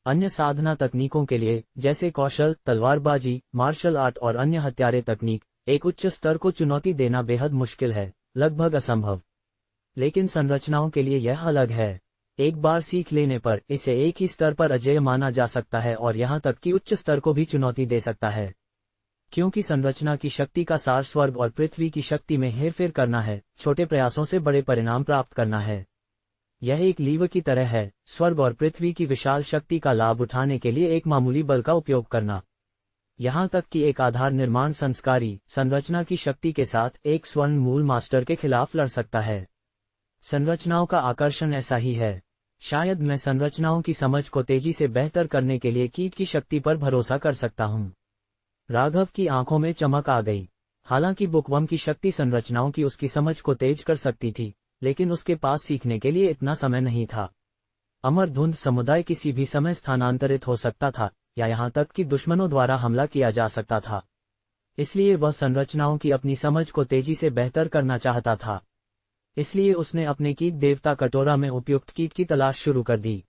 अन्य साधना तकनीकों के लिए, जैसे कौशल, तलवारबाजी, मार्शल आर्ट और अन्य हथियारे तकनीक, एक उच्च स्तर को चुनौती देना बेहद मुश्किल है, लगभग असंभव। लेकिन संरचनाओं के लिए यह अलग है। एक बार सीख लेने पर इसे एक ही स्तर पर अजेय माना जा सकता है और यहाँ तक कि उच्च स्तर को भी चुनौती दे सकता है। क्योंकि संरचना की शक्ति का सार स्वर्ग और पृथ्वी की शक्ति में हेरफेर करना है, छोटे प्रयासों से बड़े परिणाम प्राप्त करना है। यह एक लीवर की तरह है, स्वर्ग और पृथ्वी की विशाल शक्ति का लाभ उठाने के लिए एक मामूली बल का उपयोग करना। यहाँ तक कि एक आधार निर्माण संस्कारी संरचना की शक्ति के साथ एक स्वर्ण मूल मास्टर के खिलाफ लड़ सकता है। संरचनाओं का आकर्षण ऐसा ही है। शायद मैं संरचनाओं की समझ को तेजी से बेहतर करने के लिए कीट की शक्ति पर भरोसा कर सकता हूँ। राघव की आंखों में चमक आ गई। हालांकि बुकवर्म की शक्ति संरचनाओं की उसकी समझ को तेज कर सकती थी, लेकिन उसके पास सीखने के लिए इतना समय नहीं था। अमरधुंध समुदाय किसी भी समय स्थानांतरित हो सकता था, या यहाँ तक कि दुश्मनों द्वारा हमला किया जा सकता था। इसलिए वह संरचनाओं की अपनी समझ को तेजी से बेहतर करना चाहता था। इसलिए उसने अपने कीट देवता कटोरा में उपयुक्त कीट की तलाश शुरू कर दी।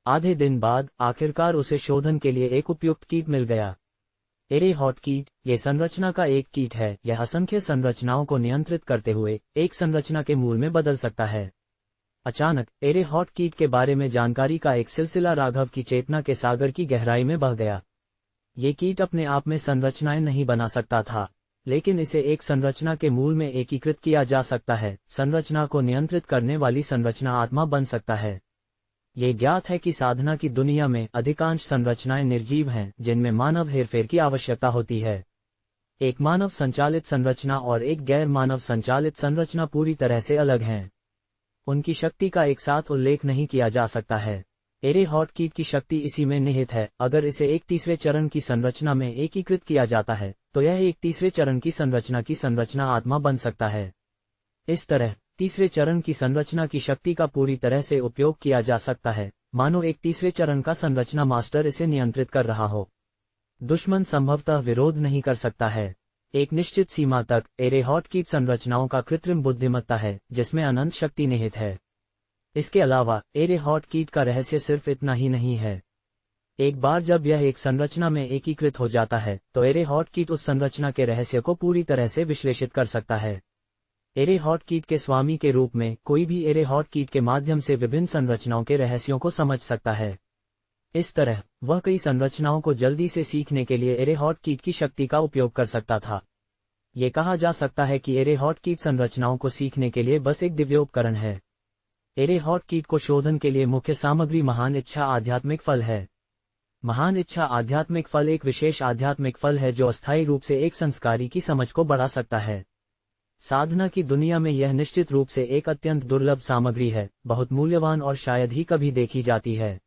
आधे दिन बाद आखिरकार उसे शोधन के लिए एक उपयुक्त कीट मिल गया। एरेहॉट कीट, ये संरचना का एक कीट है। यह असंख्य संरचनाओं को नियंत्रित करते हुए एक संरचना के मूल में बदल सकता है। अचानक एरेहॉट कीट के बारे में जानकारी का एक सिलसिला राघव की चेतना के सागर की गहराई में बह गया। ये कीट अपने आप में संरचनाएं नहीं बना सकता था, लेकिन इसे एक संरचना के मूल में एकीकृत किया जा सकता है। संरचना को नियंत्रित करने वाली संरचना आत्मा बन सकता है। ये ज्ञात है कि साधना की दुनिया में अधिकांश संरचनाएं निर्जीव हैं, जिनमें मानव हेरफेर की आवश्यकता होती है। एक मानव संचालित संरचना और एक गैर मानव संचालित संरचना पूरी तरह से अलग हैं। उनकी शक्ति का एक साथ उल्लेख नहीं किया जा सकता है। एरेहॉट कीट की शक्ति इसी में निहित है। अगर इसे एक तीसरे चरण की संरचना में एकीकृत किया जाता है, तो यह एक तीसरे चरण की संरचना आत्मा बन सकता है। इस तरह तीसरे चरण की संरचना की शक्ति का पूरी तरह से उपयोग किया जा सकता है, मानो एक तीसरे चरण का संरचना मास्टर इसे नियंत्रित कर रहा हो। दुश्मन संभवतः विरोध नहीं कर सकता है। एक निश्चित सीमा तक एरेहॉट कीट संरचनाओं का कृत्रिम बुद्धिमत्ता है, जिसमें अनंत शक्ति निहित है। इसके अलावा एरेहॉट कीट का रहस्य सिर्फ इतना ही नहीं है। एक बार जब यह एक संरचना में एकीकृत हो जाता है, तो एरेहॉट कीट उस संरचना के रहस्य को पूरी तरह से विश्लेषित कर सकता है। एरेहॉट कीट के स्वामी के रूप में कोई भी एरेहॉट कीट के माध्यम से विभिन्न संरचनाओं के रहस्यों को समझ सकता है। इस तरह वह कई संरचनाओं को जल्दी से सीखने के लिए एरेहॉट कीट की शक्ति का उपयोग कर सकता था। ये कहा जा सकता है कि एरेहॉट कीट संरचनाओं को सीखने के लिए बस एक दिव्योपकरण है। एरेहॉट कीट को शोधन के लिए मुख्य सामग्री महान इच्छा आध्यात्मिक फल है। महान इच्छा आध्यात्मिक फल एक विशेष आध्यात्मिक फल है जो अस्थायी रूप से एक संस्कारी की समझ को बढ़ा सकता है। साधना की दुनिया में यह निश्चित रूप से एक अत्यंत दुर्लभ सामग्री है, बहुत मूल्यवान और शायद ही कभी देखी जाती है।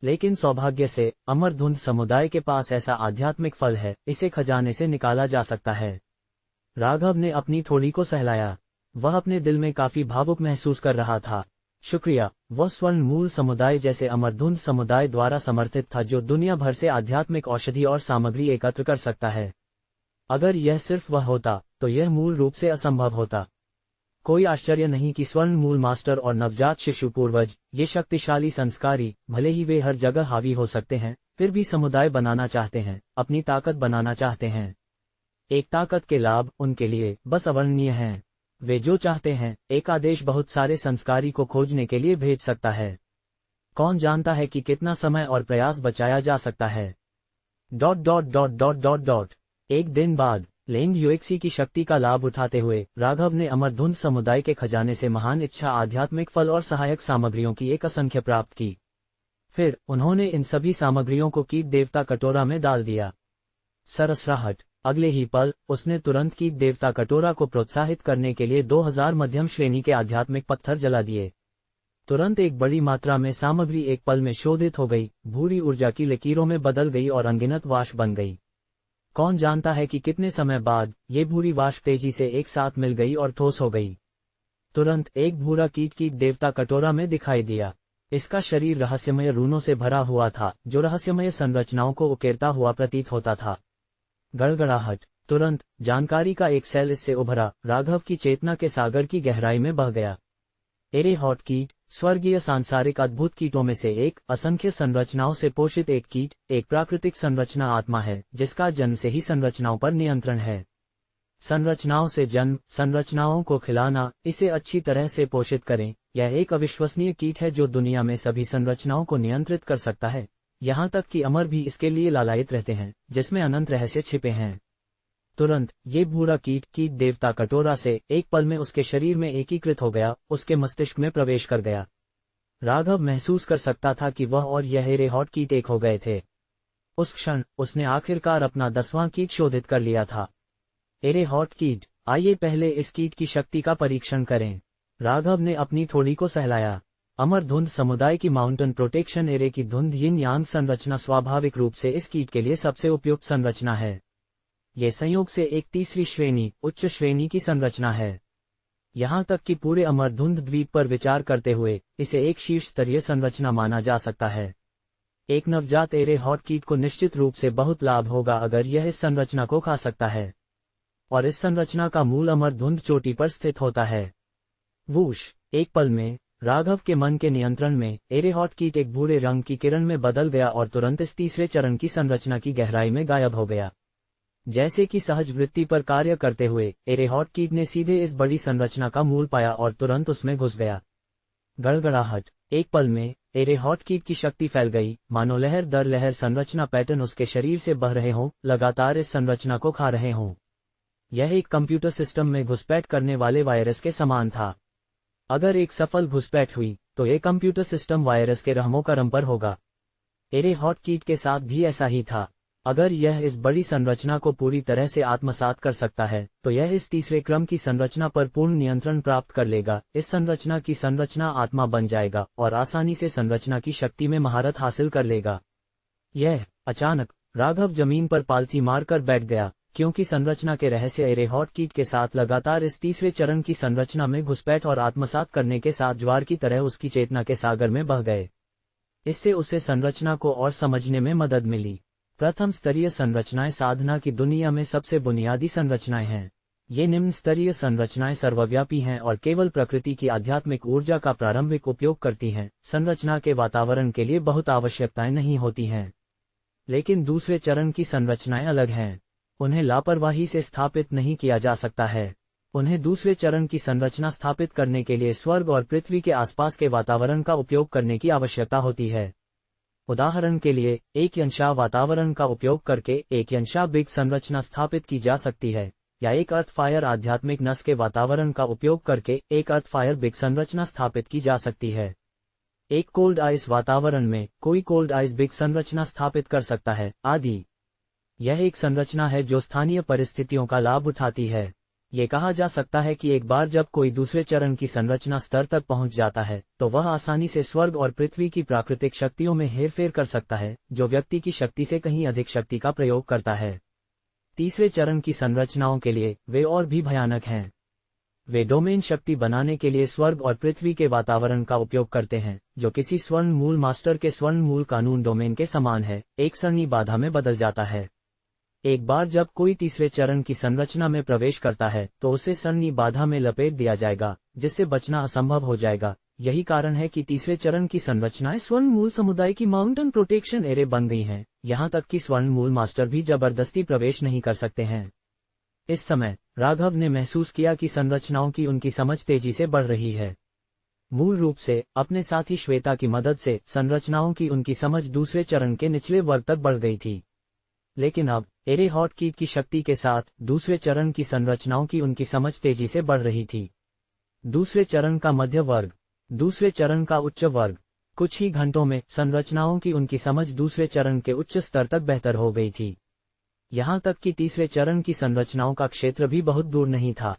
लेकिन सौभाग्य से अमरधुंध समुदाय के पास ऐसा आध्यात्मिक फल है, इसे खजाने से निकाला जा सकता है। राघव ने अपनी थोड़ी को सहलाया। वह अपने दिल में काफी भावुक महसूस कर रहा था। शुक्रिया। वह स्वर्ण मूल समुदाय जैसे अमरधुंध समुदाय द्वारा समर्थित था जो दुनिया भर से आध्यात्मिक औषधि और सामग्री एकत्र कर सकता है। अगर यह सिर्फ वह होता तो यह मूल रूप से असंभव होता। कोई आश्चर्य नहीं कि स्वर्ण मूल मास्टर और नवजात शिशु पूर्वज, ये शक्तिशाली संस्कारी, भले ही वे हर जगह हावी हो सकते हैं, फिर भी समुदाय बनाना चाहते हैं, अपनी ताकत बनाना चाहते हैं। एक ताकत के लाभ उनके लिए बस अवर्णनीय हैं। वे जो चाहते हैं, एक आदेश बहुत सारे संस्कारी को खोजने के लिए भेज सकता है। कौन जानता है कि कितना समय और प्रयास बचाया जा सकता है। ... एक दिन बाद लेंग युएक्सी की शक्ति का लाभ उठाते हुए राघव ने अमरधुंध समुदाय के खजाने से महान इच्छा, आध्यात्मिक फल और सहायक सामग्रियों की एक असंख्य प्राप्त की। फिर उन्होंने इन सभी सामग्रियों को कीट देवता कटोरा में डाल दिया। सरसराहट। अगले ही पल उसने तुरंत कीट देवता कटोरा को प्रोत्साहित करने के लिए 2000 मध्यम श्रेणी के आध्यात्मिक पत्थर जला दिए। तुरंत एक बड़ी मात्रा में सामग्री एक पल में शोधित हो गई, भूरी ऊर्जा की लकीरों में बदल गई और अनगिनत वाष्प बन गई। कौन जानता है कि कितने समय बाद ये भूरी वाष्प तेजी से एक साथ मिल गई और ठोस हो गई। तुरंत एक भूरा कीट देवता कटोरा में दिखाई दिया। इसका शरीर रहस्यमय रूनों से भरा हुआ था, जो रहस्यमय संरचनाओं को उकेरता हुआ प्रतीत होता था। गड़गड़ाहट। तुरंत जानकारी का एक सेल इससे उभरा, राघव की चेतना के सागर की गहराई में बह गया। एरेहॉट कीट, स्वर्गीय सांसारिक अद्भुत कीटों में से एक, असंख्य संरचनाओं से पोषित एक कीट, एक प्राकृतिक संरचना आत्मा है जिसका जन्म से ही संरचनाओं पर नियंत्रण है। संरचनाओं से जन्म, संरचनाओं को खिलाना, इसे अच्छी तरह से पोषित करें। यह एक अविश्वसनीय कीट है जो दुनिया में सभी संरचनाओं को नियंत्रित कर सकता है, यहाँ तक कि अमर भी इसके लिए लालायित रहते हैं, जिसमें अनंत रहस्य छिपे हैं। तुरंत ये भूरा कीट देवता कटोरा से एक पल में उसके शरीर में एकीकृत हो गया, उसके मस्तिष्क में प्रवेश कर गया। राघव महसूस कर सकता था कि वह और यह एरेहॉट कीट एक हो गए थे। उस क्षण उसने आखिरकार अपना 10वां कीट शोधित कर लिया था। एरेहॉट कीट, आइए पहले इस कीट की शक्ति का परीक्षण करें। राघव ने अपनी थोड़ी को सहलाया। अमरधुंध समुदाय की माउंटेन प्रोटेक्शन एरे की धुंध यिन यांग संरचना स्वाभाविक रूप से इस कीट के लिए सबसे उपयुक्त संरचना है। ये संयोग से एक तीसरी श्रेणी, उच्च श्रेणी की संरचना है। यहाँ तक कि पूरे अमरधुंध द्वीप पर विचार करते हुए इसे एक शीर्ष स्तरीय संरचना माना जा सकता है। एक नवजात एरेहॉट कीट को निश्चित रूप से बहुत लाभ होगा अगर यह इस संरचना को खा सकता है, और इस संरचना का मूल अमरधुंध चोटी पर स्थित होता है। वूश। एक पल में राघव के मन के नियंत्रण में एरेहॉट कीट एक भूरे रंग की किरण में बदल गया और तुरंत इस तीसरे चरण की संरचना की गहराई में गायब हो गया। जैसे कि सहज वृत्ति पर कार्य करते हुए एरेहॉट कीट ने सीधे इस बड़ी संरचना का मूल पाया और तुरंत उसमें घुस गया। गड़गड़ाहट। एक पल में एरेहॉट कीट की शक्ति फैल गई, मानो लहर दर लहर संरचना पैटर्न उसके शरीर से बह रहे हों, लगातार इस संरचना को खा रहे हों। यह एक कंप्यूटर सिस्टम में घुसपैठ करने वाले वायरस के समान था। अगर एक सफल घुसपैठ हुई तो ये कंप्यूटर सिस्टम वायरस के रहमों करम पर होगा। एरेहॉट कीट के साथ भी ऐसा ही था। अगर यह इस बड़ी संरचना को पूरी तरह से आत्मसात कर सकता है तो यह इस तीसरे क्रम की संरचना पर पूर्ण नियंत्रण प्राप्त कर लेगा। इस संरचना की संरचना आत्मा बन जाएगा और आसानी से संरचना की शक्ति में महारत हासिल कर लेगा। यह अचानक राघव जमीन पर पालथी मारकर बैठ गया, क्योंकि संरचना के रहस्य एरेहॉट कीट के साथ लगातार इस तीसरे चरण की संरचना में घुसपैठ और आत्मसात करने के साथ ज्वार की तरह उसकी चेतना के सागर में बह गए। इससे उसे संरचना को और समझने में मदद मिली। प्रथम स्तरीय संरचनाएं साधना की दुनिया में सबसे बुनियादी संरचनाएं हैं। ये निम्न स्तरीय संरचनाएं सर्वव्यापी हैं और केवल प्रकृति की आध्यात्मिक ऊर्जा का प्रारंभिक उपयोग करती हैं। संरचना के वातावरण के लिए बहुत आवश्यकताएं नहीं होती हैं। लेकिन दूसरे चरण की संरचनाएं अलग हैं। उन्हें लापरवाही से स्थापित नहीं किया जा सकता है। उन्हें दूसरे चरण की संरचना स्थापित करने के लिए स्वर्ग और पृथ्वी के आसपास के वातावरण का उपयोग करने की आवश्यकता होती है। उदाहरण के लिए, एक यंशा वातावरण का उपयोग करके एक यंशा बिग संरचना स्थापित की जा सकती है, या एक अर्थ फायर आध्यात्मिक नस के वातावरण का उपयोग करके एक अर्थ फायर बिग संरचना स्थापित की जा सकती है। एक कोल्ड आइस वातावरण में कोई कोल्ड आइस बिग संरचना स्थापित कर सकता है, आदि। यह एक संरचना है जो स्थानीय परिस्थितियों का लाभ उठाती है। ये कहा जा सकता है कि एक बार जब कोई दूसरे चरण की संरचना स्तर तक पहुंच जाता है तो वह आसानी से स्वर्ग और पृथ्वी की प्राकृतिक शक्तियों में हेरफेर कर सकता है, जो व्यक्ति की शक्ति से कहीं अधिक शक्ति का प्रयोग करता है। तीसरे चरण की संरचनाओं के लिए वे और भी भयानक हैं। वे डोमेन शक्ति बनाने के लिए स्वर्ग और पृथ्वी के वातावरण का उपयोग करते हैं, जो किसी स्वर्ण मूल मास्टर के स्वर्ण मूल कानून डोमेन के समान है, एक सरणी बाधा में बदल जाता है। एक बार जब कोई तीसरे चरण की संरचना में प्रवेश करता है तो उसे सरणी बाधा में लपेट दिया जाएगा, जिससे बचना असंभव हो जाएगा। यही कारण है कि तीसरे चरण की संरचनाएं स्वर्ण मूल समुदाय की माउंटेन प्रोटेक्शन एरे बन गई हैं, यहाँ तक कि स्वर्ण मूल मास्टर भी जबरदस्ती प्रवेश नहीं कर सकते हैं। इस समय राघव ने महसूस किया कि संरचनाओं की उनकी समझ तेजी से बढ़ रही है। मूल रूप से अपने साथी श्वेता की मदद से संरचनाओं की उनकी समझ दूसरे चरण के निचले वर्ग तक बढ़ गई थी। लेकिन अब एरे हॉटकी की शक्ति के साथ दूसरे चरण की संरचनाओं की उनकी समझ तेजी से बढ़ रही थी। दूसरे चरण का मध्य वर्ग, दूसरे चरण का उच्च वर्ग। कुछ ही घंटों में संरचनाओं की उनकी समझ दूसरे चरण के उच्च स्तर तक बेहतर हो गई थी। यहाँ तक कि तीसरे चरण की संरचनाओं का क्षेत्र भी बहुत दूर नहीं था।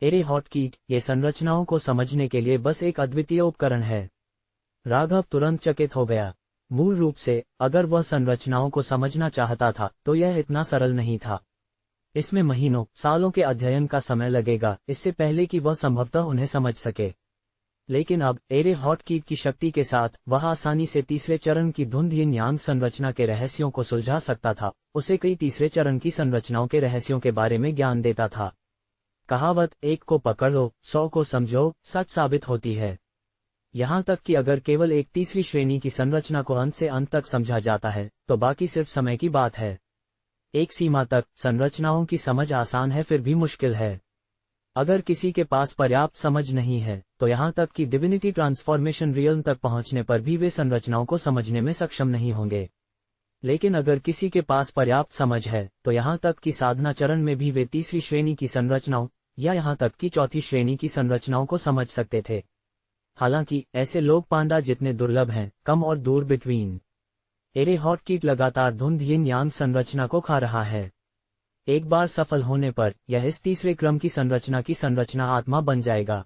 एरे हॉटकी ये संरचनाओं को समझने के लिए बस एक अद्वितीय उपकरण है। राघव तुरंत चकित हो गया। मूल रूप से अगर वह संरचनाओं को समझना चाहता था तो यह इतना सरल नहीं था। इसमें महीनों सालों के अध्ययन का समय लगेगा, इससे पहले कि वह संभवतः उन्हें समझ सके। लेकिन अब एरे हॉटकी की शक्ति के साथ वह आसानी से तीसरे चरण की धुंध यिन यांग संरचना के रहस्यों को सुलझा सकता था, उसे कई तीसरे चरण की संरचनाओं के रहस्यों के बारे में ज्ञान देता था। कहावत एक को पकड़ो 100 को समझो सच साबित होती है। यहाँ तक कि अगर केवल एक तीसरी श्रेणी की संरचना को अंत से अंत तक समझा जाता है तो बाकी सिर्फ समय की बात है। एक सीमा तक संरचनाओं की समझ आसान है, फिर भी मुश्किल है। अगर किसी के पास पर्याप्त समझ नहीं है तो यहाँ तक कि डिविनिटी ट्रांसफॉर्मेशन रियल्म तक पहुँचने पर भी वे संरचनाओं को समझने में सक्षम नहीं होंगे। लेकिन अगर किसी के पास पर्याप्त समझ है तो यहाँ तक कि साधना चरण में भी वे तीसरी श्रेणी की संरचनाओं या यहाँ तक कि चौथी श्रेणी की संरचनाओं को समझ सकते थे। हालांकि ऐसे लोग पांडा जितने दुर्लभ हैं, कम और दूर बिटवीन। एरे हॉटकी लगातार धुंध यिन यांग संरचना को खा रहा है। एक बार सफल होने पर यह इस तीसरे क्रम की संरचना आत्मा बन जाएगा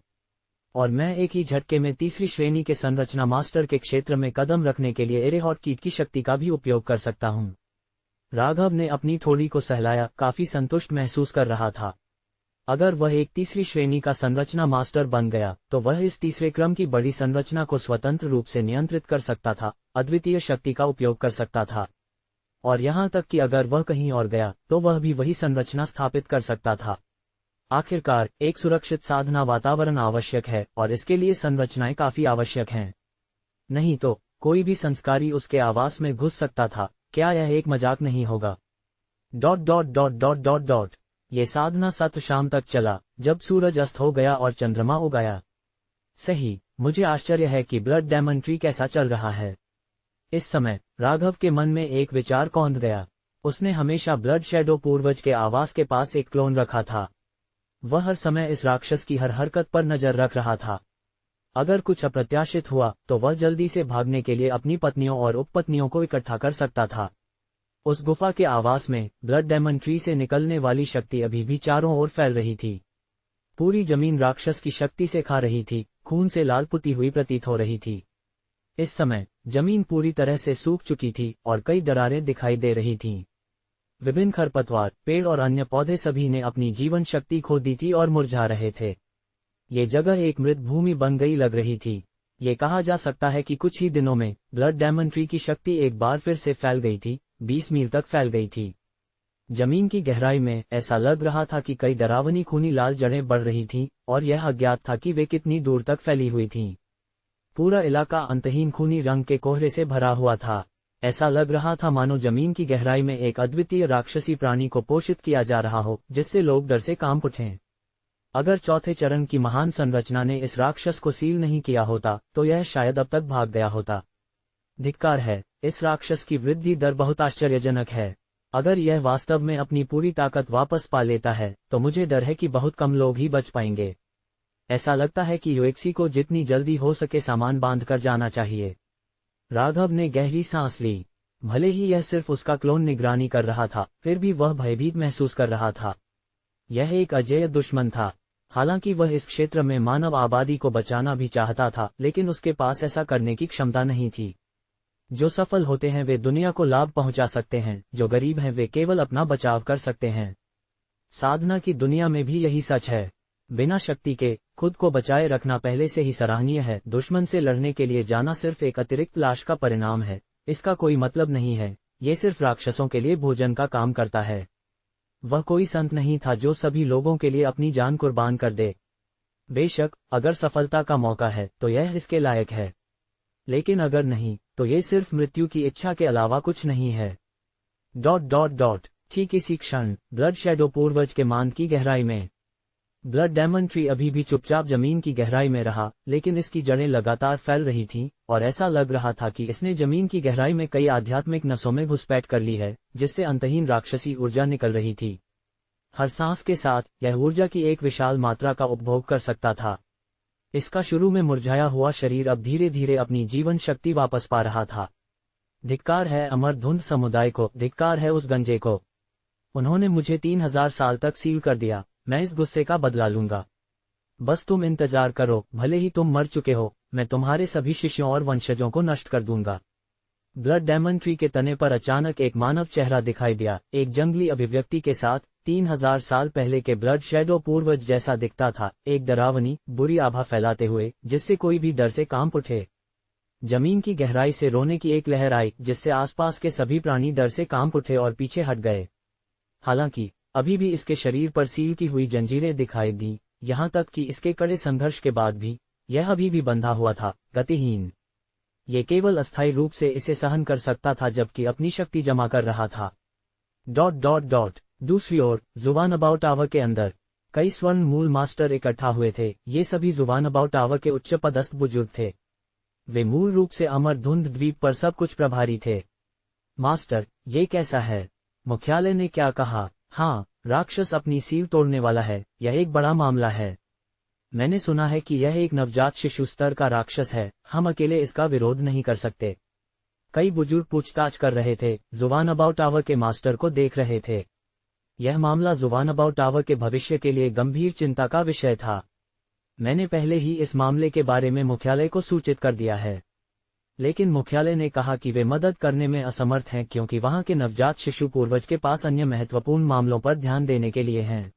और मैं एक ही झटके में तीसरी श्रेणी के संरचना मास्टर के क्षेत्र में कदम रखने के लिए एरे हॉटकी की शक्ति का भी उपयोग कर सकता हूँ। राघव ने अपनी थोड़ी को सहलाया, काफी संतुष्ट महसूस कर रहा था। अगर वह एक तीसरी श्रेणी का संरचना मास्टर बन गया तो वह इस तीसरे क्रम की बड़ी संरचना को स्वतंत्र रूप से नियंत्रित कर सकता था, अद्वितीय शक्ति का उपयोग कर सकता था। और यहाँ तक कि अगर वह कहीं और गया तो वह भी वही संरचना स्थापित कर सकता था। आखिरकार एक सुरक्षित साधना वातावरण आवश्यक है और इसके लिए संरचनाएं काफी आवश्यक हैं। नहीं तो कोई भी संस्कारी उसके आवास में घुस सकता था। क्या यह एक मजाक नहीं होगा? ... ये साधना सत्र शाम तक चला, जब सूरज अस्त हो गया और चंद्रमा उगाया। सही, मुझे आश्चर्य है कि ब्लड डेमन ट्री कैसा चल रहा है। इस समय राघव के मन में एक विचार कौंध गया। उसने हमेशा ब्लड शैडो पूर्वज के आवास के पास एक क्लोन रखा था। वह हर समय इस राक्षस की हर हरकत पर नजर रख रहा था। अगर कुछ अप्रत्याशित हुआ तो वह जल्दी से भागने के लिए अपनी पत्नियों और उपपत्नियों को इकट्ठा कर सकता था। उस गुफा के आवास में ब्लड डेमन ट्री से निकलने वाली शक्ति अभी भी चारों ओर फैल रही थी। पूरी जमीन राक्षस की शक्ति से खा रही थी, खून से लाल पुती हुई प्रतीत हो रही थी। इस समय जमीन पूरी तरह से सूख चुकी थी और कई दरारें दिखाई दे रही थीं। विभिन्न खरपतवार, पेड़ और अन्य पौधे सभी ने अपनी जीवन शक्ति खो दी थी और मुरझा रहे थे। ये जगह एक मृत भूमि बन गई लग रही थी। ये कहा जा सकता है कि कुछ ही दिनों में ब्लड डेमन ट्री की शक्ति एक बार फिर से फैल गई थी, 20 मील तक फैल गई थी। जमीन की गहराई में ऐसा लग रहा था कि कई डरावनी खूनी लाल जड़ें बढ़ रही थीं और यह अज्ञात था कि वे कितनी दूर तक फैली हुई थीं। पूरा इलाका अंतहीन खूनी रंग के कोहरे से भरा हुआ था। ऐसा लग रहा था मानो जमीन की गहराई में एक अद्वितीय राक्षसी प्राणी को पोषित किया जा रहा हो, जिससे लोग डर से कांप उठें। अगर चौथे चरण की महान संरचना ने इस राक्षस को सील नहीं किया होता तो यह शायद अब तक भाग गया होता। धिक्कार है, इस राक्षस की वृद्धि दर बहुत आश्चर्यजनक है। अगर यह वास्तव में अपनी पूरी ताकत वापस पा लेता है तो मुझे डर है कि बहुत कम लोग ही बच पाएंगे। ऐसा लगता है कि यूएक्सी को जितनी जल्दी हो सके सामान बांध कर जाना चाहिए। राघव ने गहरी सांस ली। भले ही यह सिर्फ उसका क्लोन निगरानी कर रहा था, फिर भी वह भयभीत महसूस कर रहा था। यह एक अजेय दुश्मन था। हालांकि वह इस क्षेत्र में मानव आबादी को बचाना भी चाहता था, लेकिन उसके पास ऐसा करने की क्षमता नहीं थी। जो सफल होते हैं वे दुनिया को लाभ पहुंचा सकते हैं, जो गरीब हैं वे केवल अपना बचाव कर सकते हैं। साधना की दुनिया में भी यही सच है। बिना शक्ति के खुद को बचाए रखना पहले से ही सराहनीय है। दुश्मन से लड़ने के लिए जाना सिर्फ एक अतिरिक्त लाश का परिणाम है। इसका कोई मतलब नहीं है। ये सिर्फ राक्षसों के लिए भोजन का काम करता है। वह कोई संत नहीं था जो सभी लोगों के लिए अपनी जान कुर्बान कर दे। बेशक अगर सफलता का मौका है तो यह इसके लायक है, लेकिन अगर नहीं तो ये सिर्फ मृत्यु की इच्छा के अलावा कुछ नहीं है। ... ठीक इसी क्षण ब्लड शैडो पूर्वज के मांद की गहराई में ब्लड डेमन ट्री अभी भी चुपचाप जमीन की गहराई में रहा, लेकिन इसकी जड़ें लगातार फैल रही थीं और ऐसा लग रहा था कि इसने जमीन की गहराई में कई आध्यात्मिक नसों में घुसपैठ कर ली है, जिससे अंतहीन राक्षसी ऊर्जा निकल रही थी। हर सांस के साथ यह ऊर्जा की एक विशाल मात्रा का उपभोग कर सकता था। इसका शुरू में मुरझाया हुआ शरीर अब धीरे धीरे अपनी जीवन शक्ति वापस पा रहा था। धिक्कार है अमरधुंध समुदाय को, धिक्कार है उस गंजे को। उन्होंने मुझे 3000 साल तक सील कर दिया। मैं इस गुस्से का बदला लूंगा। बस तुम इंतजार करो, भले ही तुम मर चुके हो, मैं तुम्हारे सभी शिष्यों और वंशजों को नष्ट कर दूंगा। ब्लड डेमन ट्री के तने पर अचानक एक मानव चेहरा दिखाई दिया, एक जंगली अभिव्यक्ति के साथ। 3000 साल पहले के ब्लड शैडो पूर्वज जैसा दिखता था, एक डरावनी बुरी आभा फैलाते हुए जिससे कोई भी डर से कांप उठे। जमीन की गहराई से रोने की एक लहर आई, जिससे आसपास के सभी प्राणी डर से कांप उठे और पीछे हट गए। हालांकि अभी भी इसके शरीर पर सील की हुई जंजीरें दिखाई दी, यहाँ तक कि इसके कड़े संघर्ष के बाद भी यह अभी भी बंधा हुआ था, गतिहीन। ये केवल अस्थायी रूप से इसे सहन कर सकता था, जबकि अपनी शक्ति जमा कर रहा था। ... दूसरी ओर जुवानबाओ टावर के अंदर कई स्वर्ण मूल मास्टर इकट्ठा हुए थे। ये सभी जुवानबाओ टावर के उच्च पदस्थ बुजुर्ग थे। वे मूल रूप से अमरधुंध द्वीप पर सब कुछ प्रभारी थे। मास्टर, ये कैसा है? मुख्यालय ने क्या कहा? हाँ, राक्षस अपनी सील तोड़ने वाला है। यह एक बड़ा मामला है। मैंने सुना है कि यह एक नवजात शिशु स्तर का राक्षस है। हम अकेले इसका विरोध नहीं कर सकते। कई बुजुर्ग पूछताछ कर रहे थे, जुवानबाओ टावर के मास्टर को देख रहे थे। यह मामला जुवानबाओ टावर के भविष्य के लिए गंभीर चिंता का विषय था। मैंने पहले ही इस मामले के बारे में मुख्यालय को सूचित कर दिया है, लेकिन मुख्यालय ने कहा कि वे मदद करने में असमर्थ हैं, क्योंकि वहां के नवजात शिशु पूर्वज के पास अन्य महत्वपूर्ण मामलों पर ध्यान देने के लिए हैं।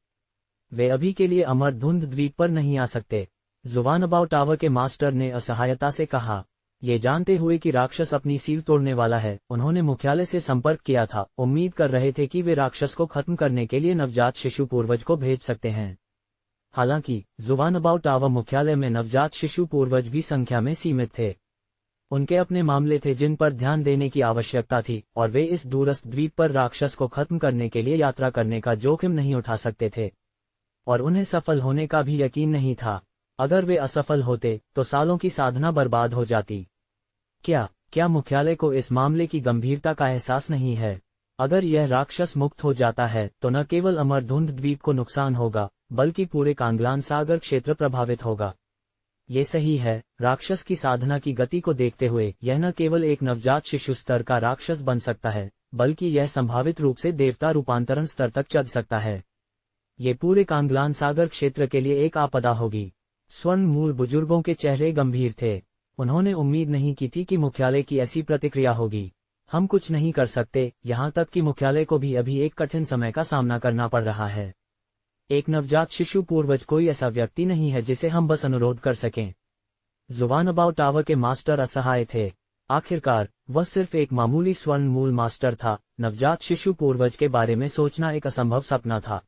वे अभी के लिए अमरधुंध द्वीप पर नहीं आ सकते। जुवानबाओ टावर के मास्टर ने असहायता से कहा। ये जानते हुए कि राक्षस अपनी सील तोड़ने वाला है, उन्होंने मुख्यालय से संपर्क किया था। उम्मीद कर रहे थे कि वे राक्षस को खत्म करने के लिए नवजात शिशु पूर्वज को भेज सकते हैं। हालांकि जुवानबाओ टावर मुख्यालय में नवजात शिशु पूर्वज भी संख्या में सीमित थे। उनके अपने मामले थे जिन पर ध्यान देने की आवश्यकता थी, और वे इस दूरस्थ द्वीप पर राक्षस को खत्म करने के लिए यात्रा करने का जोखिम नहीं उठा सकते थे, और उन्हें सफल होने का भी यकीन नहीं था। अगर वे असफल होते तो सालों की साधना बर्बाद हो जाती। क्या मुख्यालय को इस मामले की गंभीरता का एहसास नहीं है? अगर यह राक्षस मुक्त हो जाता है तो न केवल अमरधुंध द्वीप को नुकसान होगा, बल्कि पूरे कांगलान सागर क्षेत्र प्रभावित होगा। ये सही है। राक्षस की साधना की गति को देखते हुए यह न केवल एक नवजात शिशु स्तर का राक्षस बन सकता है, बल्कि यह संभावित रूप से देवता रूपांतरण स्तर तक चढ़ सकता है। ये पूरे कांगलान सागर क्षेत्र के लिए एक आपदा होगी। स्वर्ण मूल बुजुर्गों के चेहरे गंभीर थे। उन्होंने उम्मीद नहीं की थी कि मुख्यालय की ऐसी प्रतिक्रिया होगी। हम कुछ नहीं कर सकते, यहाँ तक कि मुख्यालय को भी अभी एक कठिन समय का सामना करना पड़ रहा है। एक नवजात शिशु पूर्वज कोई ऐसा व्यक्ति नहीं है जिसे हम बस अनुरोध कर सकें। जुवानबाओ टावर के मास्टर असहाय थे। आखिरकार वह सिर्फ एक मामूली स्वर्ण मूल मास्टर था। नवजात शिशु पूर्वज के बारे में सोचना एक असंभव सपना था।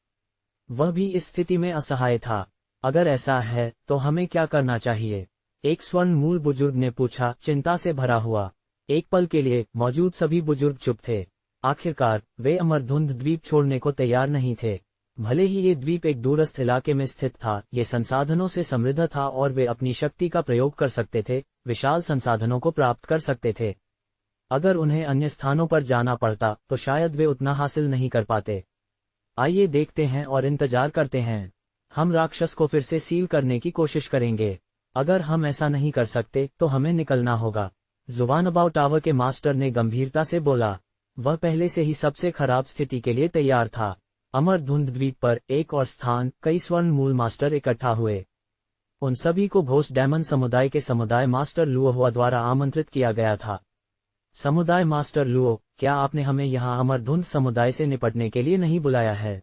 वह भी इस स्थिति में असहाय था। अगर ऐसा है तो हमें क्या करना चाहिए? एक स्वर्ण मूल बुजुर्ग ने पूछा, चिंता से भरा हुआ। एक पल के लिए मौजूद सभी बुजुर्ग चुप थे। आखिरकार वे अमरधुंध द्वीप छोड़ने को तैयार नहीं थे। भले ही ये द्वीप एक दूरस्थ इलाके में स्थित था, ये संसाधनों से समृद्ध था और वे अपनी शक्ति का प्रयोग कर सकते थे, विशाल संसाधनों को प्राप्त कर सकते थे। अगर उन्हें अन्य स्थानों पर जाना पड़ता तो शायद वे उतना हासिल नहीं कर पाते। आइए देखते हैं और इंतजार करते हैं। हम राक्षस को फिर से सील करने की कोशिश करेंगे। अगर हम ऐसा नहीं कर सकते तो हमें निकलना होगा। जुवानबाओ टावर के मास्टर ने गंभीरता से बोला। वह पहले से ही सबसे खराब स्थिति के लिए तैयार था। अमरधुंध द्वीप पर एक और स्थान कई स्वर्ण मूल मास्टर इकट्ठा हुए। उन सभी को घोस्ट डेमन समुदाय के समुदाय मास्टर लुओ द्वारा आमंत्रित किया गया था। समुदाय मास्टर लुओ, क्या आपने हमें यहाँ अमरधुंध समुदाय से निपटने के लिए नहीं बुलाया है?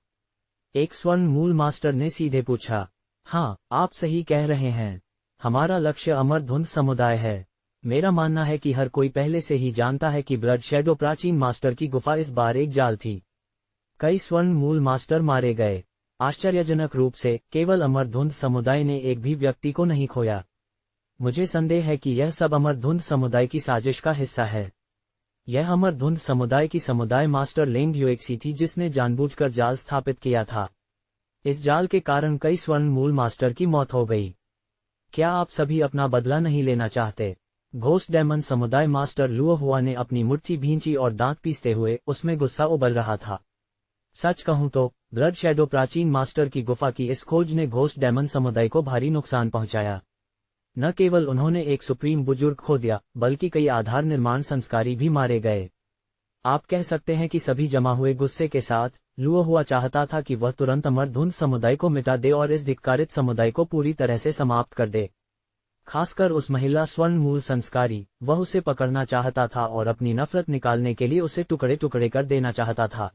एक स्वर्ण मूल मास्टर ने सीधे पूछा। हाँ, आप सही कह रहे हैं। हमारा लक्ष्य अमरधुंध समुदाय है। मेरा मानना है कि हर कोई पहले से ही जानता है कि ब्लड शैडो प्राचीन मास्टर की गुफा इस बार एक जाल थी। कई स्वर्ण मूल मास्टर मारे गए। आश्चर्यजनक रूप से केवल अमरधुंध समुदाय ने एक भी व्यक्ति को नहीं खोया। मुझे संदेह है कि यह सब अमरधुंध समुदाय की साजिश का हिस्सा है। यह अमरधुंध समुदाय की समुदाय मास्टर लेंग युएक्सी थी जिसने जानबूझकर जाल स्थापित किया था। इस जाल के कारण कई स्वर्ण मूल मास्टर की मौत हो गई। क्या आप सभी अपना बदला नहीं लेना चाहते? घोस्ट डेमन समुदाय मास्टर लुओ हुआ ने अपनी मुट्ठी भींची और दांत पीसते हुए उसमें गुस्सा उबल रहा था। सच कहूं तो ब्लड शैडो प्राचीन मास्टर की गुफा की इस खोज ने घोस्ट डेमन समुदाय को भारी नुकसान पहुंचाया। न केवल उन्होंने एक सुप्रीम बुजुर्ग खो दिया, बल्कि कई आधार निर्माण संस्कारी भी मारे गए। आप कह सकते हैं कि सभी जमा हुए गुस्से के साथ लुओ हुआ चाहता था कि वह तुरंत अमरधुंध समुदाय को मिटा दे और इस धिक्कारित समुदाय को पूरी तरह से समाप्त कर दे। खासकर उस महिला स्वर्ण मूल संस्कारी, वह उसे पकड़ना चाहता था और अपनी नफरत निकालने के लिए उसे टुकड़े टुकड़े कर देना चाहता था।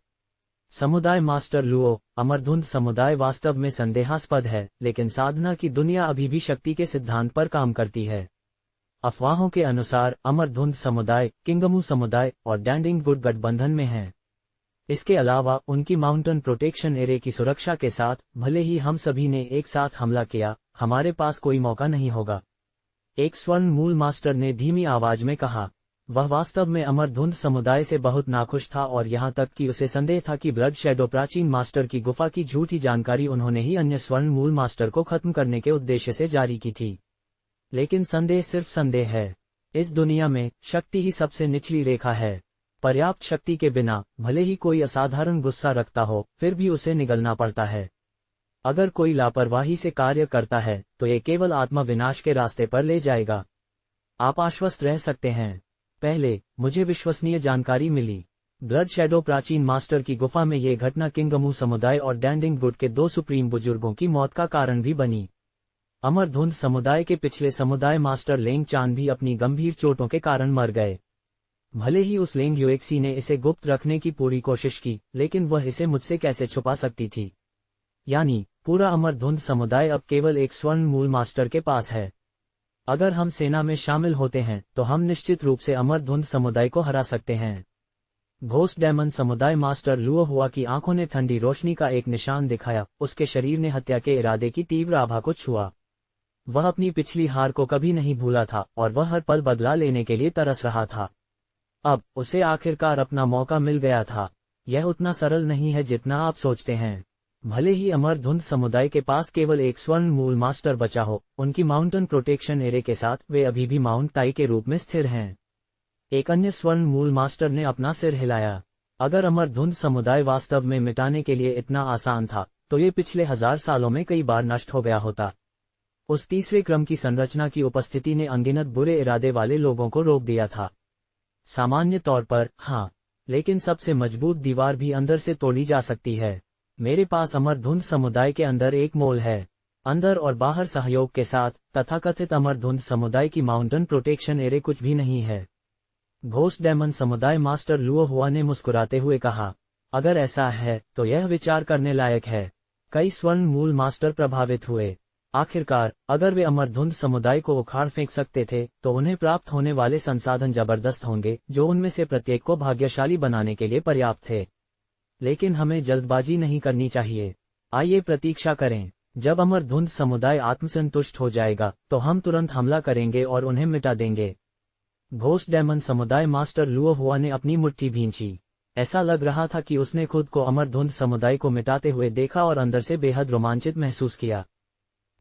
समुदाय मास्टर लुओ, अमरधुंध समुदाय वास्तव में संदेहास्पद है, लेकिन साधना की दुनिया अभी भी शक्ति के सिद्धांत पर काम करती है। अफवाहों के अनुसार अमरधुंध समुदाय, किंगमू समुदाय और डैंडिंग गुड गठबंधन में है। इसके अलावा उनकी माउंटेन प्रोटेक्शन एरे की सुरक्षा के साथ, भले ही हम सभी ने एक साथ हमला किया, हमारे पास कोई मौका नहीं होगा। एक स्वर्ण मूल मास्टर ने धीमी आवाज में कहा। वह वास्तव में अमरधुंध समुदाय से बहुत नाखुश था और यहाँ तक कि उसे संदेह था कि ब्लड शैडो प्राचीन मास्टर की गुफा की झूठी जानकारी उन्होंने ही अन्य स्वर्ण मूल मास्टर को खत्म करने के उद्देश्य से जारी की थी। लेकिन संदेह सिर्फ संदेह है। इस दुनिया में शक्ति ही सबसे निचली रेखा है। पर्याप्त शक्ति के बिना भले ही कोई असाधारण गुस्सा रखता हो, फिर भी उसे निगलना पड़ता है। अगर कोई लापरवाही से कार्य करता है तो ये केवल आत्मा विनाश के रास्ते पर ले जाएगा। आप आश्वस्त रह सकते हैं। पहले मुझे विश्वसनीय जानकारी मिली। ब्लड शैडो प्राचीन मास्टर की गुफा में ये घटना किंगमू समुदाय और डैंडिंग गुड के 2 सुप्रीम बुजुर्गों की मौत का कारण भी बनी। अमरधुंध समुदाय के पिछले समुदाय मास्टर लेंग चान भी अपनी गंभीर चोटों के कारण मर गए। भले ही उस लेंग युएक्सी ने इसे गुप्त रखने की पूरी कोशिश की, लेकिन वह इसे मुझसे कैसे छुपा सकती थी? यानी पूरा अमरधुंध समुदाय अब केवल एक स्वर्ण मूल मास्टर के पास है। अगर हम सेना में शामिल होते हैं तो हम निश्चित रूप से अमरधुंध समुदाय को हरा सकते हैं। घोस्ट डेमन समुदाय मास्टर लुओ हुआ की आंखों ने ठंडी रोशनी का एक निशान दिखाया। उसके शरीर ने हत्या के इरादे की तीव्र आभा को छुआ। वह अपनी पिछली हार को कभी नहीं भूला था और वह हर पल बदला लेने के लिए तरस रहा था। अब उसे आखिरकार अपना मौका मिल गया था। यह उतना सरल नहीं है जितना आप सोचते हैं। भले ही अमरधुंध समुदाय के पास केवल एक स्वर्ण मूल मास्टर बचा हो, उनकी माउंटेन प्रोटेक्शन एरे के साथ वे अभी भी माउंट ताई के रूप में स्थिर हैं। एक अन्य स्वर्ण मूल मास्टर ने अपना सिर हिलाया। अगर अमरधुंध समुदाय वास्तव में मिटाने के लिए इतना आसान था, तो ये पिछले 1000 सालों में कई बार नष्ट हो गया होता। उस तीसरे क्रम की संरचना की उपस्थिति ने अनगिनत बुरे इरादे वाले लोगों को रोक दिया था। सामान्य तौर पर हाँ, लेकिन सबसे मजबूत दीवार भी अंदर से तोड़ी जा सकती है। मेरे पास अमरधुंध समुदाय के अंदर एक मोल है। अंदर और बाहर सहयोग के साथ तथाकथित अमरधुंध समुदाय की माउंटेन प्रोटेक्शन एरे कुछ भी नहीं है। घोस्ट डेमन समुदाय मास्टर लुओ हुआ ने मुस्कुराते हुए कहा, अगर ऐसा है तो यह विचार करने लायक है। कई स्वर्ण मूल मास्टर प्रभावित हुए। आखिरकार अगर वे अमरधुंध समुदाय को उखाड़ फेंक सकते थे तो उन्हें प्राप्त होने वाले संसाधन जबरदस्त होंगे, जो उनमें से प्रत्येक को भाग्यशाली बनाने के लिए पर्याप्त थे। लेकिन हमें जल्दबाजी नहीं करनी चाहिए। आइए प्रतीक्षा करें। जब अमरधुंध समुदाय आत्मसंतुष्ट हो जाएगा तो हम तुरंत हमला करेंगे और उन्हें मिटा देंगे। घोस्ट डेमन समुदाय मास्टर लुओ हुआ ने अपनी मुट्ठी भींची। ऐसा लग रहा था कि उसने खुद को अमरधुंध समुदाय को मिटाते हुए देखा और अंदर से बेहद रोमांचित महसूस किया।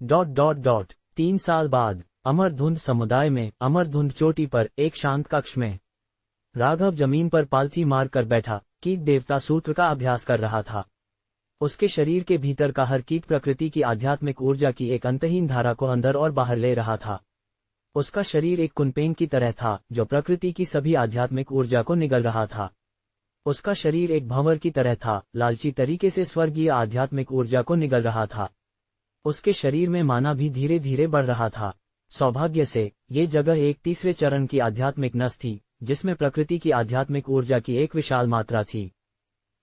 3 साल बाद अमरधुंध समुदाय में अमरधुंध चोटी पर एक शांत कक्ष में राघव जमीन पर पालथी मार कर बैठा कीट देवता सूत्र का अभ्यास कर रहा था। उसके शरीर के भीतर का हर कीट प्रकृति की आध्यात्मिक ऊर्जा की एक अंतहीन धारा को अंदर और बाहर ले रहा था। उसका शरीर एक कुनपेंग की तरह था जो प्रकृति की सभी आध्यात्मिक ऊर्जा को निगल रहा था। उसका शरीर एक भंवर की तरह था, लालची तरीके से स्वर्गीय आध्यात्मिक ऊर्जा को निगल रहा था। उसके शरीर में माना भी धीरे धीरे बढ़ रहा था। सौभाग्य से ये जगह एक तीसरे चरण की आध्यात्मिक नस थी, जिसमें प्रकृति की आध्यात्मिक ऊर्जा की एक विशाल मात्रा थी।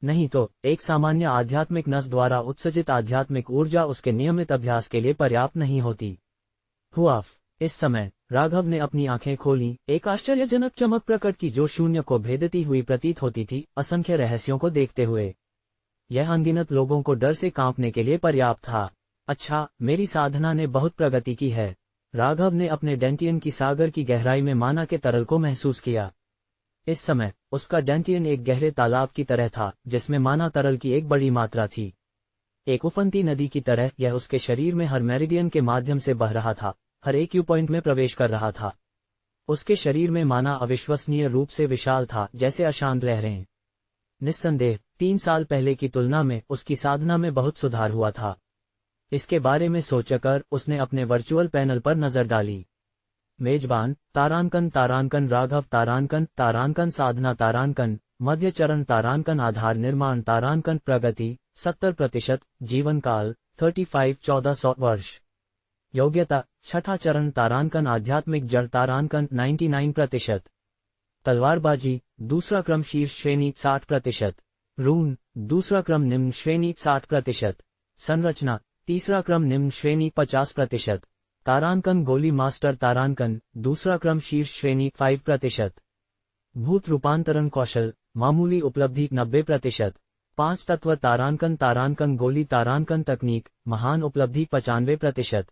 नहीं तो एक सामान्य आध्यात्मिक नस द्वारा उत्सर्जित आध्यात्मिक ऊर्जा उसके नियमित अभ्यास के लिए पर्याप्त नहीं होती। हुआफ। इस समय राघव ने अपनी आंखें खोली, एक आश्चर्यजनक चमक प्रकट की जो शून्य को भेदती हुई प्रतीत होती थी, असंख्य रहस्यों को देखते हुए। यह अनगिनत लोगों को डर से कांपने के लिए पर्याप्त था। अच्छा, मेरी साधना ने बहुत प्रगति की है। राघव ने अपने डेंटियन की सागर की गहराई में माना के तरल को महसूस किया। इस समय उसका डेंटियन एक गहरे तालाब की तरह था जिसमें माना तरल की एक बड़ी मात्रा थी। एक उफनती नदी की तरह यह उसके शरीर में हर मेरिडियन के माध्यम से बह रहा था, हर एक यू पॉइंट में प्रवेश कर रहा था। उसके शरीर में माना अविश्वसनीय रूप से विशाल था, जैसे अशांत लहरें। निस्संदेह 3 साल पहले की तुलना में उसकी साधना में बहुत सुधार हुआ था। इसके बारे में सोचकर उसने अपने वर्चुअल पैनल पर नजर डाली। मेजबान तारांकन राघव तारांकन साधना तारांकन मध्य चरण तारांकन आधार निर्माण तारांकन प्रगति 70%, जीवन काल 35 1400 वर्ष। योग्यता छठा चरण तारांकन आध्यात्मिक जड़ तारांकन 99%। तलवारबाजी दूसरा क्रम शीर्ष श्रेणी 60%। रून दूसरा क्रम निम्न श्रेणी 60%। संरचना तीसरा क्रम निम्न श्रेणी 50%। तारांकन गोली मास्टर तारांकन दूसरा क्रम शीर्ष श्रेणी 5%। भूत रूपांतरण कौशल मामूली उपलब्धि 90%। 5 तत्व तारांकन गोली तारांकन तकनीक महान उपलब्धि 95%।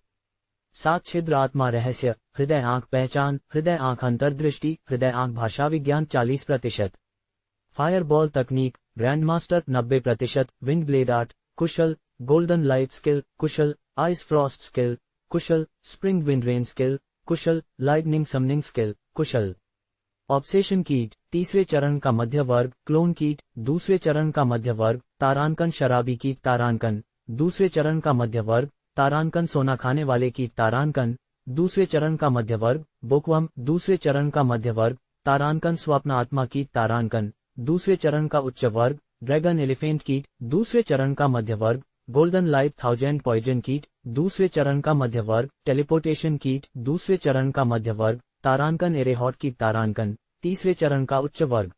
7 छिद्र आत्मा रहस्य हृदय आंख पहचान हृदय आंख अंतर्दृष्टि हृदय आंख भाषा विज्ञान 40%। फायरबॉल तकनीक grand master 90%। Wind blade art कुशल। गोल्डन लाइट स्किल कुशल। आइस फ्रॉस्ट स्किल कुशल। स्प्रिंग विंड रेन स्किल कुशल। लाइटनिंग समनिंग स्किल कुशल। ऑब्सेशन कीट तीसरे चरण का मध्य वर्ग क्लोन कीट दूसरे चरण का मध्य वर्ग तारांकन शराबी कीट तारांकन दूसरे चरण का मध्य वर्ग तारांकन सोना खाने वाले कीट तारांकन दूसरे चरण का मध्य वर्ग बोकवम दूसरे चरण का मध्य वर्ग तारांकन स्वप्न आत्मा कीट तारांकन दूसरे चरण का उच्च वर्ग ड्रैगन एलिफेंट कीट दूसरे चरण का मध्य वर्ग गोल्डन लाइट 1000 पॉइजन कीट दूसरे चरण का मध्य वर्ग टेलीपोर्टेशन कीट दूसरे चरण का मध्य वर्ग तारांकन एरेहॉट कीट तारांकन तीसरे चरण का उच्च वर्ग।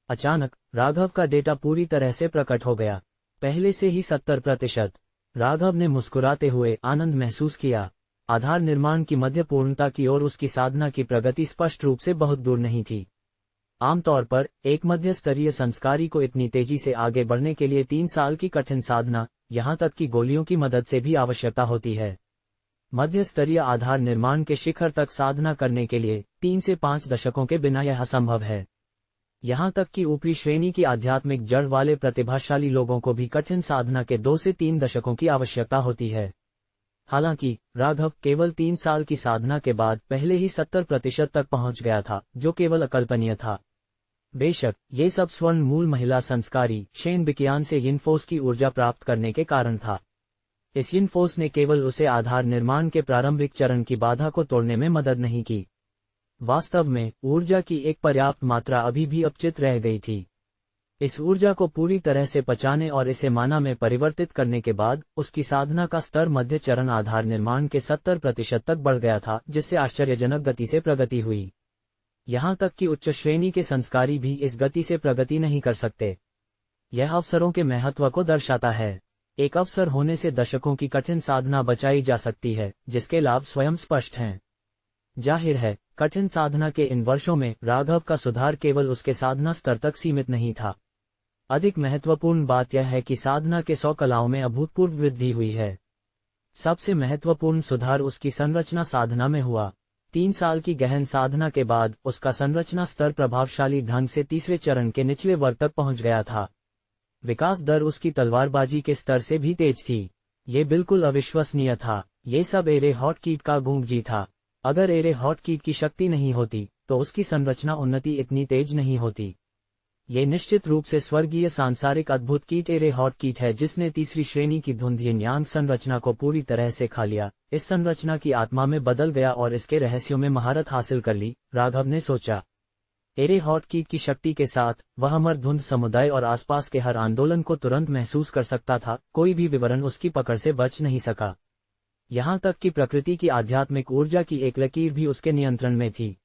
अचानक राघव का डेटा पूरी तरह से प्रकट हो गया, पहले से ही 70%। राघव ने मुस्कुराते हुए आनंद महसूस किया। आधार निर्माण की मध्य पूर्णता की ओर उसकी साधना की प्रगति स्पष्ट रूप से बहुत दूर नहीं थी। आमतौर पर एक मध्य स्तरीय संस्कारी को इतनी तेजी से आगे बढ़ने के लिए 3 साल की कठिन साधना, यहाँ तक कि गोलियों की मदद से भी आवश्यकता होती है। मध्य स्तरीय आधार निर्माण के शिखर तक साधना करने के लिए 3 से 5 दशकों के बिना यह असंभव है। यहाँ तक कि ऊपरी श्रेणी की आध्यात्मिक जड़ वाले प्रतिभाशाली लोगों को भी कठिन साधना के 2 से 3 दशकों की आवश्यकता होती है। हालांकि राघव केवल 3 साल की साधना के बाद पहले ही 70% तक पहुंच गया था, जो केवल अकल्पनीय था। बेशक ये सब स्वर्ण मूल महिला संस्कारी शेन बिकियान से यिनफोर्स की ऊर्जा प्राप्त करने के कारण था। इस यिनफोर्स ने केवल उसे आधार निर्माण के प्रारंभिक चरण की बाधा को तोड़ने में मदद नहीं की। वास्तव में ऊर्जा की एक पर्याप्त मात्रा अभी भी अपचित रह गई थी। इस ऊर्जा को पूरी तरह से पचाने और इसे माना में परिवर्तित करने के बाद उसकी साधना का स्तर मध्य चरण आधार निर्माण के 70% तक बढ़ गया था, जिससे आश्चर्यजनक गति से प्रगति हुई। यहाँ तक कि उच्च श्रेणी के संस्कारी भी इस गति से प्रगति नहीं कर सकते। यह अवसरों के महत्व को दर्शाता है। एक अवसर होने से दशकों की कठिन साधना बचाई जा सकती है, जिसके लाभ स्वयं स्पष्ट हैं। जाहिर है, कठिन साधना के इन वर्षों में राघव का सुधार केवल उसके साधना स्तर तक सीमित नहीं था। अधिक महत्वपूर्ण बात यह है कि साधना के 100 कलाओं में अभूतपूर्व वृद्धि हुई है। सबसे महत्वपूर्ण सुधार उसकी संरचना साधना में हुआ। 3 साल की गहन साधना के बाद उसका संरचना स्तर प्रभावशाली ढंग से तीसरे चरण के निचले वर्ग तक पहुंच गया था। विकास दर उसकी तलवारबाजी के स्तर से भी तेज थी। ये बिल्कुल अविश्वसनीय था। ये सब एरेहॉट कीट का गूंजी था। अगर एरेहॉट कीट की शक्ति नहीं होती तो उसकी संरचना उन्नति इतनी तेज नहीं होती। ये निश्चित रूप से स्वर्गीय सांसारिक अद्भुत कीट एरेहॉट कीट है, जिसने तीसरी श्रेणी की धुंध यांग संरचना को पूरी तरह से खा लिया, इस संरचना की आत्मा में बदल गया और इसके रहस्यों में महारत हासिल कर ली। राघव ने सोचा, एरेहॉट कीट की शक्ति के साथ वह अमर धुंध समुदाय और आसपास के हर आंदोलन को तुरंत महसूस कर सकता था। कोई भी विवरण उसकी पकड़ से बच नहीं सका। यहाँ तक कि प्रकृति की आध्यात्मिक ऊर्जा की एक लकीर भी उसके नियंत्रण में थी।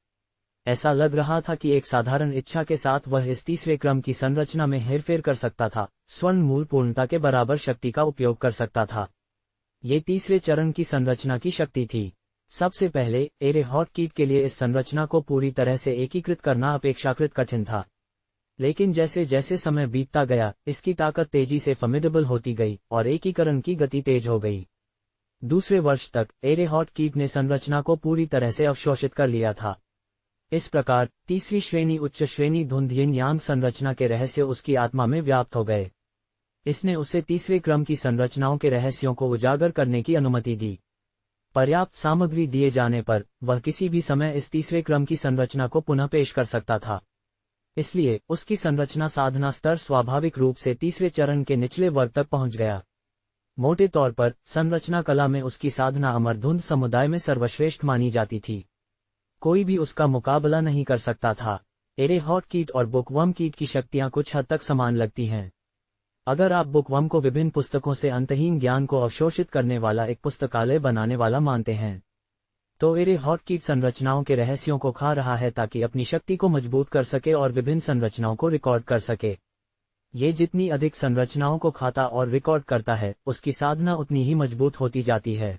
ऐसा लग रहा था कि एक साधारण इच्छा के साथ वह इस तीसरे क्रम की संरचना में हेरफेर कर सकता था, स्वर्ण मूल पूर्णता के बराबर शक्ति का उपयोग कर सकता था। ये तीसरे चरण की संरचना की शक्ति थी। सबसे पहले एरे हॉटकीट के लिए इस संरचना को पूरी तरह से एकीकृत करना अपेक्षाकृत कठिन था। लेकिन जैसे जैसे समय बीतता गया, इसकी ताकत तेजी से फॉर्मिडेबल होती गई और एकीकरण की गति तेज हो गई। दूसरे वर्ष तक एरे हॉटकीट ने संरचना को पूरी तरह से अवशोषित कर लिया था। इस प्रकार तीसरी श्रेणी उच्च श्रेणी धुंध यिन यांग संरचना के रहस्य उसकी आत्मा में व्याप्त हो गए। इसने उसे तीसरे क्रम की संरचनाओं के रहस्यों को उजागर करने की अनुमति दी। पर्याप्त सामग्री दिए जाने पर वह किसी भी समय इस तीसरे क्रम की संरचना को पुनः पेश कर सकता था। इसलिए उसकी संरचना साधना स्तर स्वाभाविक रूप से तीसरे चरण के निचले वर्ग तक पहुंच गया। मोटे तौर पर संरचना कला में उसकी साधना अमरधुंध समुदाय में सर्वश्रेष्ठ मानी जाती थी। कोई भी उसका मुकाबला नहीं कर सकता था। एरे हॉटकीट और बुकवर्म कीट की शक्तियां कुछ हद तक समान लगती हैं। अगर आप बुकवर्म को विभिन्न पुस्तकों से अंतहीन ज्ञान को अवशोषित करने वाला एक पुस्तकालय बनाने वाला मानते हैं, तो एरे हॉटकीट संरचनाओं के रहस्यों को खा रहा है ताकि अपनी शक्ति को मजबूत कर सके और विभिन्न संरचनाओं को रिकॉर्ड कर सके। ये जितनी अधिक संरचनाओं को खाता और रिकॉर्ड करता है, उसकी साधना उतनी ही मजबूत होती जाती है।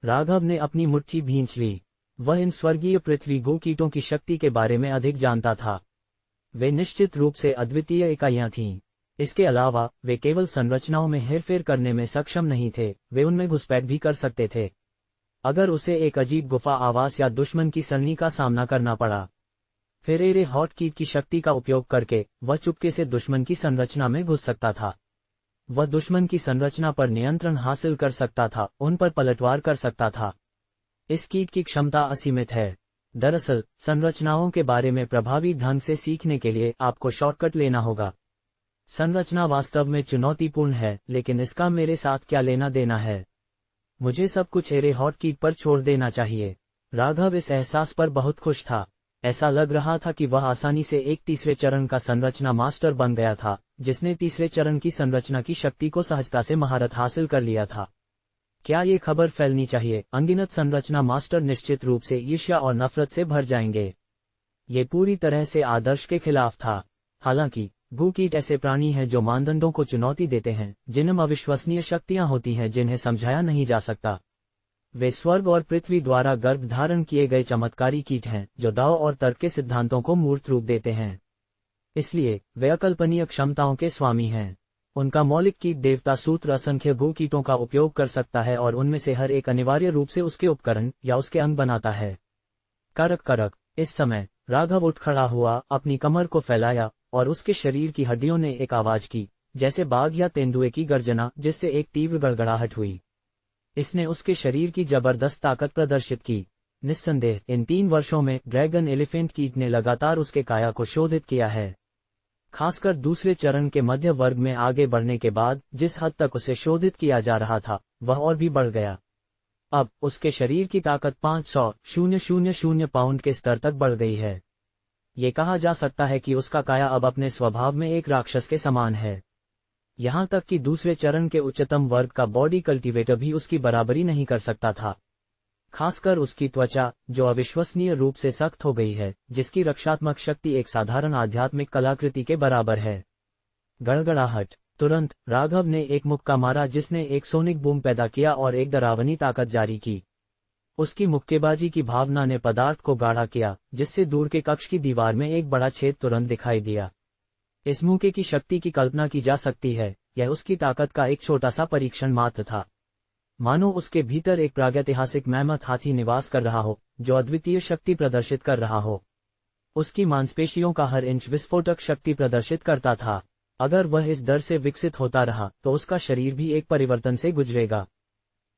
राघव ने अपनी मुट्ठी भींच ली। वह इन स्वर्गीय पृथ्वी गो कीटों की शक्ति के बारे में अधिक जानता था। वे निश्चित रूप से अद्वितीय इकाइयां थीं। इसके अलावा वे केवल संरचनाओं में हेरफेर करने में सक्षम नहीं थे, वे उनमें घुसपैठ भी कर सकते थे। अगर उसे एक अजीब गुफा आवास या दुश्मन की सरणी का सामना करना पड़ा, फिर एरे हॉटकीट की शक्ति का उपयोग करके वह चुपके से दुश्मन की संरचना में घुस सकता था। वह दुश्मन की संरचना पर नियंत्रण हासिल कर सकता था, उन पर पलटवार कर सकता था। इस कीट की क्षमता असीमित है। दरअसल संरचनाओं के बारे में प्रभावी ढंग से सीखने के लिए आपको शॉर्टकट लेना होगा। संरचना वास्तव में चुनौतीपूर्ण है, लेकिन इसका मेरे साथ क्या लेना देना है? मुझे सब कुछ एरे हॉटकीट पर छोड़ देना चाहिए। राघव इस एहसास पर बहुत खुश था। ऐसा लग रहा था कि वह आसानी से एक तीसरे चरण का संरचना मास्टर बन गया था, जिसने तीसरे चरण की संरचना की शक्ति को सहजता से महारत हासिल कर लिया था। क्या ये खबर फैलनी चाहिए? अनगिनत संरचना मास्टर निश्चित रूप से ईर्ष्या और नफरत से भर जाएंगे। ये पूरी तरह से आदर्श के खिलाफ था। हालांकि गो कीट ऐसे प्राणी हैं जो मानदंडों को चुनौती देते हैं, जिनमें अविश्वसनीय शक्तियां होती हैं जिन्हें समझाया नहीं जा सकता। वे स्वर्ग और पृथ्वी द्वारा गर्भ धारण किए गए चमत्कारी कीट हैं, जो दाव और तर्क के सिद्धांतों को मूर्त रूप देते हैं। इसलिए वे अकल्पनीय क्षमताओं के स्वामी हैं। उनका मौलिक कीट देवता सूत्र असंख्य गो कीटों का उपयोग कर सकता है और उनमें से हर एक अनिवार्य रूप से उसके उपकरण या उसके अंग बनाता है। करक करक। इस समय राघव उठ खड़ा हुआ, अपनी कमर को फैलाया और उसके शरीर की हड्डियों ने एक आवाज की, जैसे बाघ या तेंदुए की गर्जना, जिससे एक तीव्र गड़गड़ाहट हुई। इसने उसके शरीर की जबरदस्त ताकत प्रदर्शित की। निस्संदेह इन 3 वर्षों में ड्रैगन एलिफेंट कीट ने लगातार उसके काया को शोधित किया है। खासकर दूसरे चरण के मध्य वर्ग में आगे बढ़ने के बाद जिस हद तक उसे शोधित किया जा रहा था, वह और भी बढ़ गया। अब उसके शरीर की ताकत 500,000 पाउंड के स्तर तक बढ़ गई है। ये कहा जा सकता है कि उसका काया अब अपने स्वभाव में एक राक्षस के समान है। यहाँ तक कि दूसरे चरण के उच्चतम वर्ग का बॉडी कल्टीवेटर भी उसकी बराबरी नहीं कर सकता था। खासकर उसकी त्वचा, जो अविश्वसनीय रूप से सख्त हो गई है, जिसकी रक्षात्मक शक्ति एक साधारण आध्यात्मिक कलाकृति के बराबर है। गड़गड़ाहट। तुरंत राघव ने एक मुक्का मारा, जिसने एक सोनिक बूम पैदा किया और एक डरावनी ताकत जारी की। उसकी मुक्केबाजी की भावना ने पदार्थ को गाढ़ा किया, जिससे दूर के कक्ष की दीवार में एक बड़ा छेद तुरंत दिखाई दिया। इस मुक्के की शक्ति की कल्पना की जा सकती है, यह उसकी ताकत का एक छोटा सा परीक्षण मात्र था। मानो उसके भीतर एक प्रागैतिहासिक मैमथ हाथी निवास कर रहा हो, जो अद्वितीय शक्ति प्रदर्शित कर रहा हो। उसकी मांसपेशियों का हर इंच विस्फोटक शक्ति प्रदर्शित करता था। अगर वह इस दर से विकसित होता रहा तो उसका शरीर भी एक परिवर्तन से गुजरेगा।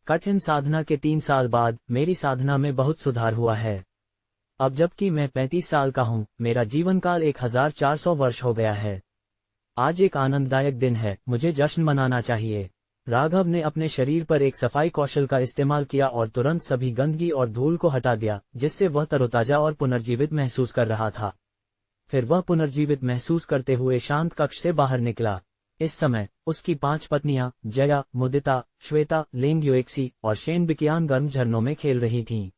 कठिन साधना के 3 साल बाद मेरी साधना में बहुत सुधार हुआ है। अब जबकि मैं 35 साल का हूँ, मेरा जीवन काल 1400 वर्ष हो गया है। आज एक आनंददायक दिन है, मुझे जश्न मनाना चाहिए। राघव ने अपने शरीर पर एक सफाई कौशल का इस्तेमाल किया और तुरंत सभी गंदगी और धूल को हटा दिया, जिससे वह तरोताजा और पुनर्जीवित महसूस कर रहा था। फिर वह पुनर्जीवित महसूस करते हुए शांत कक्ष से बाहर निकला। इस समय उसकी 5 पत्नियां जया, मुदिता, श्वेता, लेंग युएक्सी और शेन बिकियान गर्म झरनों में खेल रही थीं।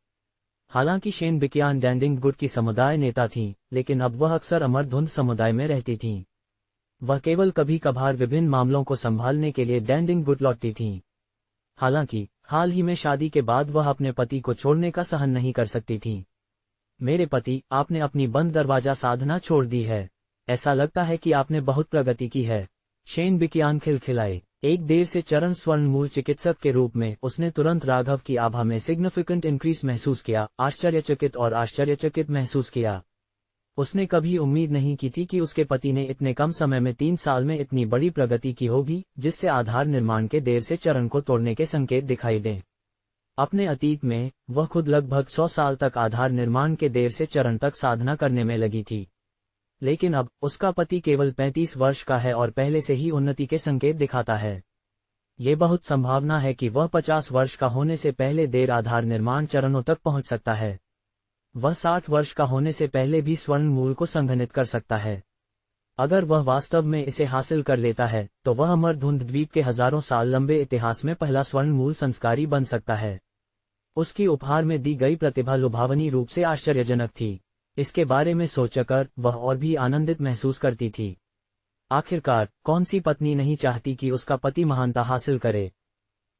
हालांकि शेन बिकियान डैंडिंग गुट की समुदाय नेता थीं, लेकिन अब वह अक्सर अमरधुंद समुदाय में रहती थीं। वह केवल कभी कभार विभिन्न मामलों को संभालने के लिए डैंडिंग गुट लौटती थीं। हालांकि हाल ही में शादी के बाद वह अपने पति को छोड़ने का सहन नहीं कर सकती थीं। मेरे पति, आपने अपनी बंद दरवाजा साधना छोड़ दी है। ऐसा लगता है कि आपने बहुत प्रगति की है। शेन बिकियान खिलखिलाए। एक देर से चरण स्वर्ण मूल चिकित्सक के रूप में उसने तुरंत राघव की आभा में सिग्निफिकेंट इंक्रीज महसूस किया, आश्चर्यचकित महसूस किया। उसने कभी उम्मीद नहीं की थी कि उसके पति ने इतने कम समय में 3 साल में इतनी बड़ी प्रगति की होगी, जिससे आधार निर्माण के देर से चरण को तोड़ने के संकेत दिखाई दें। अपने अतीत में वह खुद लगभग 100 साल तक आधार निर्माण के देर से चरण तक साधना करने में लगी थी। लेकिन अब उसका पति केवल 35 वर्ष का है और पहले से ही उन्नति के संकेत दिखाता है। ये बहुत संभावना है कि वह 50 वर्ष का होने से पहले देर आधार निर्माण चरणों तक पहुंच सकता है। वह 60 वर्ष का होने से पहले भी स्वर्ण मूल को संघनित कर सकता है। अगर वह वास्तव में इसे हासिल कर लेता है, तो वह अमरधुंद द्वीप के हजारों साल लंबे इतिहास में पहला स्वर्ण मूल संस्कारी बन सकता है। उसकी उपहार में दी गई प्रतिभा लुभावनी रूप से आश्चर्यजनक थी। इसके बारे में सोचकर वह और भी आनंदित महसूस करती थी। आखिरकार, कौन सी पत्नी नहीं चाहती कि उसका पति महानता हासिल करे?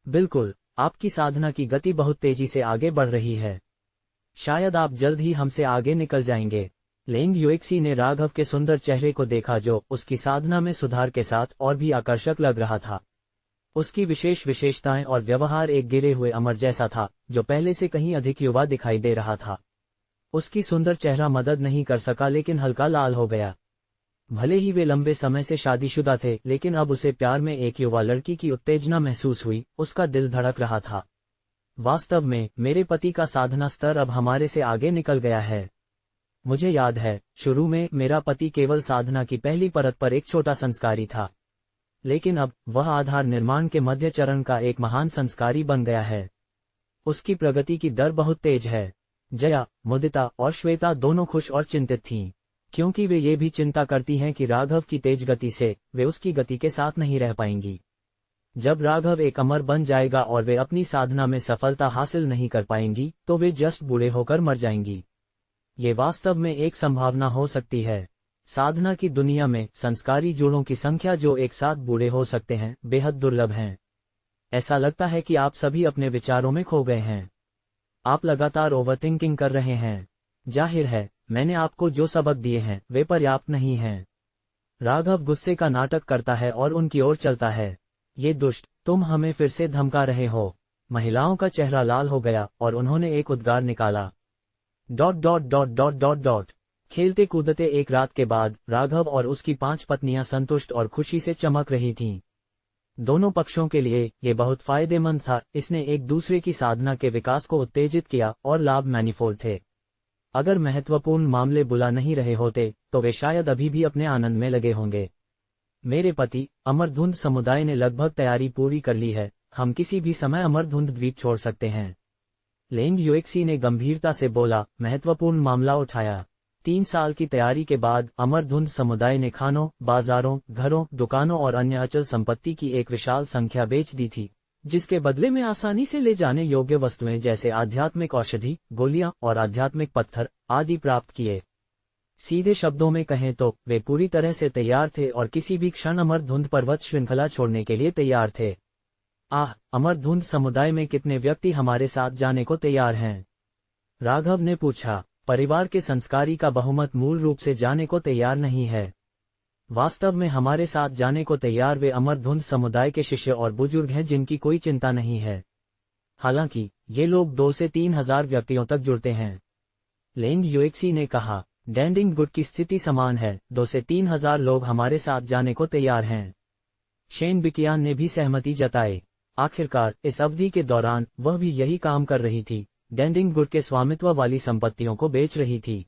बिल्कुल, आपकी साधना की गति बहुत तेजी से आगे बढ़ रही है। शायद आप जल्द ही हमसे आगे निकल जाएंगे। लेंग युएक्सी ने राघव के सुंदर चेहरे को देखा, जो उसकी साधना में सुधार के साथ और भी आकर्षक लग रहा था। उसकी विशेषताएं और व्यवहार एक गिरे हुए अमर जैसा था, जो पहले से कहीं अधिक युवा दिखाई दे रहा था। उसकी सुंदर चेहरा मदद नहीं कर सका, लेकिन हल्का लाल हो गया। भले ही वे लंबे समय से शादीशुदा थे, लेकिन अब उसे प्यार में एक युवा लड़की की उत्तेजना महसूस हुई। उसका दिल धड़क रहा था। वास्तव में मेरे पति का साधना स्तर अब हमारे से आगे निकल गया है। मुझे याद है, शुरू में मेरा पति केवल साधना की पहली परत पर एक छोटा संस्कारी था, लेकिन अब वह आधार निर्माण के मध्य चरण का एक महान संस्कारी बन गया है। उसकी प्रगति की दर बहुत तेज है। जया, मुदिता और श्वेता दोनों खुश और चिंतित थीं, क्योंकि वे ये भी चिंता करती हैं कि राघव की तेज गति से वे उसकी गति के साथ नहीं रह पाएंगी। जब राघव एक अमर बन जाएगा और वे अपनी साधना में सफलता हासिल नहीं कर पाएंगी, तो वे जस्ट बूढ़े होकर मर जाएंगी। ये वास्तव में एक संभावना हो सकती है। साधना की दुनिया में संस्कारी जोड़ों की संख्या जो एक साथ बूढ़े हो सकते हैं, बेहद दुर्लभ हैं। ऐसा लगता है कि आप सभी अपने विचारों में खो गए हैं। आप लगातार ओवरथिंकिंग कर रहे हैं। जाहिर है, मैंने आपको जो सबक दिए हैं वे पर्याप्त नहीं हैं। राघव गुस्से का नाटक करता है और उनकी ओर चलता है। ये दुष्ट, तुम हमें फिर से धमका रहे हो। महिलाओं का चेहरा लाल हो गया और उन्होंने एक उद्गार निकाला। ... खेलते कूदते एक रात के बाद राघव और उसकी 5 पत्नियां संतुष्ट और खुशी से चमक रही थीं। दोनों पक्षों के लिए ये बहुत फायदेमंद था। इसने एक दूसरे की साधना के विकास को उत्तेजित किया और लाभ मैनिफोल्ड थे। अगर महत्वपूर्ण मामले बुला नहीं रहे होते, तो वे शायद अभी भी अपने आनंद में लगे होंगे। मेरे पति, अमरधुंद समुदाय ने लगभग तैयारी पूरी कर ली है। हम किसी भी समय अमरधुंद द्वीप छोड़ सकते हैं। लेंग युएक्सी ने गंभीरता से बोला, महत्वपूर्ण मामला उठाया। 3 साल की तैयारी के बाद अमरधुंद समुदाय ने खानों, बाजारों, घरों, दुकानों और अन्य अचल संपत्ति की एक विशाल संख्या बेच दी थी, जिसके बदले में आसानी से ले जाने योग्य वस्तुएं जैसे आध्यात्मिक औषधि, गोलियां और आध्यात्मिक पत्थर आदि प्राप्त किए। सीधे शब्दों में कहें तो वे पूरी तरह से तैयार थे और किसी भी क्षण अमरधुंद पर्वत श्रृंखला छोड़ने के लिए तैयार थे। अमरधुंद समुदाय में कितने व्यक्ति हमारे साथ जाने को तैयार हैं? राघव ने पूछा। परिवार के संस्कारी का बहुमत मूल रूप से जाने को तैयार नहीं है। वास्तव में हमारे साथ जाने को तैयार वे अमरधुंद समुदाय के शिष्य और बुजुर्ग हैं जिनकी कोई चिंता नहीं है। हालांकि ये लोग 2 से 3 हजार व्यक्तियों तक जुड़ते हैं। लेंग युएक्सी ने कहा, डैंडिंग गुट की स्थिति समान है। 2 से 3 हजार लोग हमारे साथ जाने को तैयार हैं। शेन बिकियान ने भी सहमति जताई। आखिरकार इस अवधि के दौरान वह भी यही काम कर रही थी, डैंडिंग गुट के स्वामित्व वाली संपत्तियों को बेच रही थी।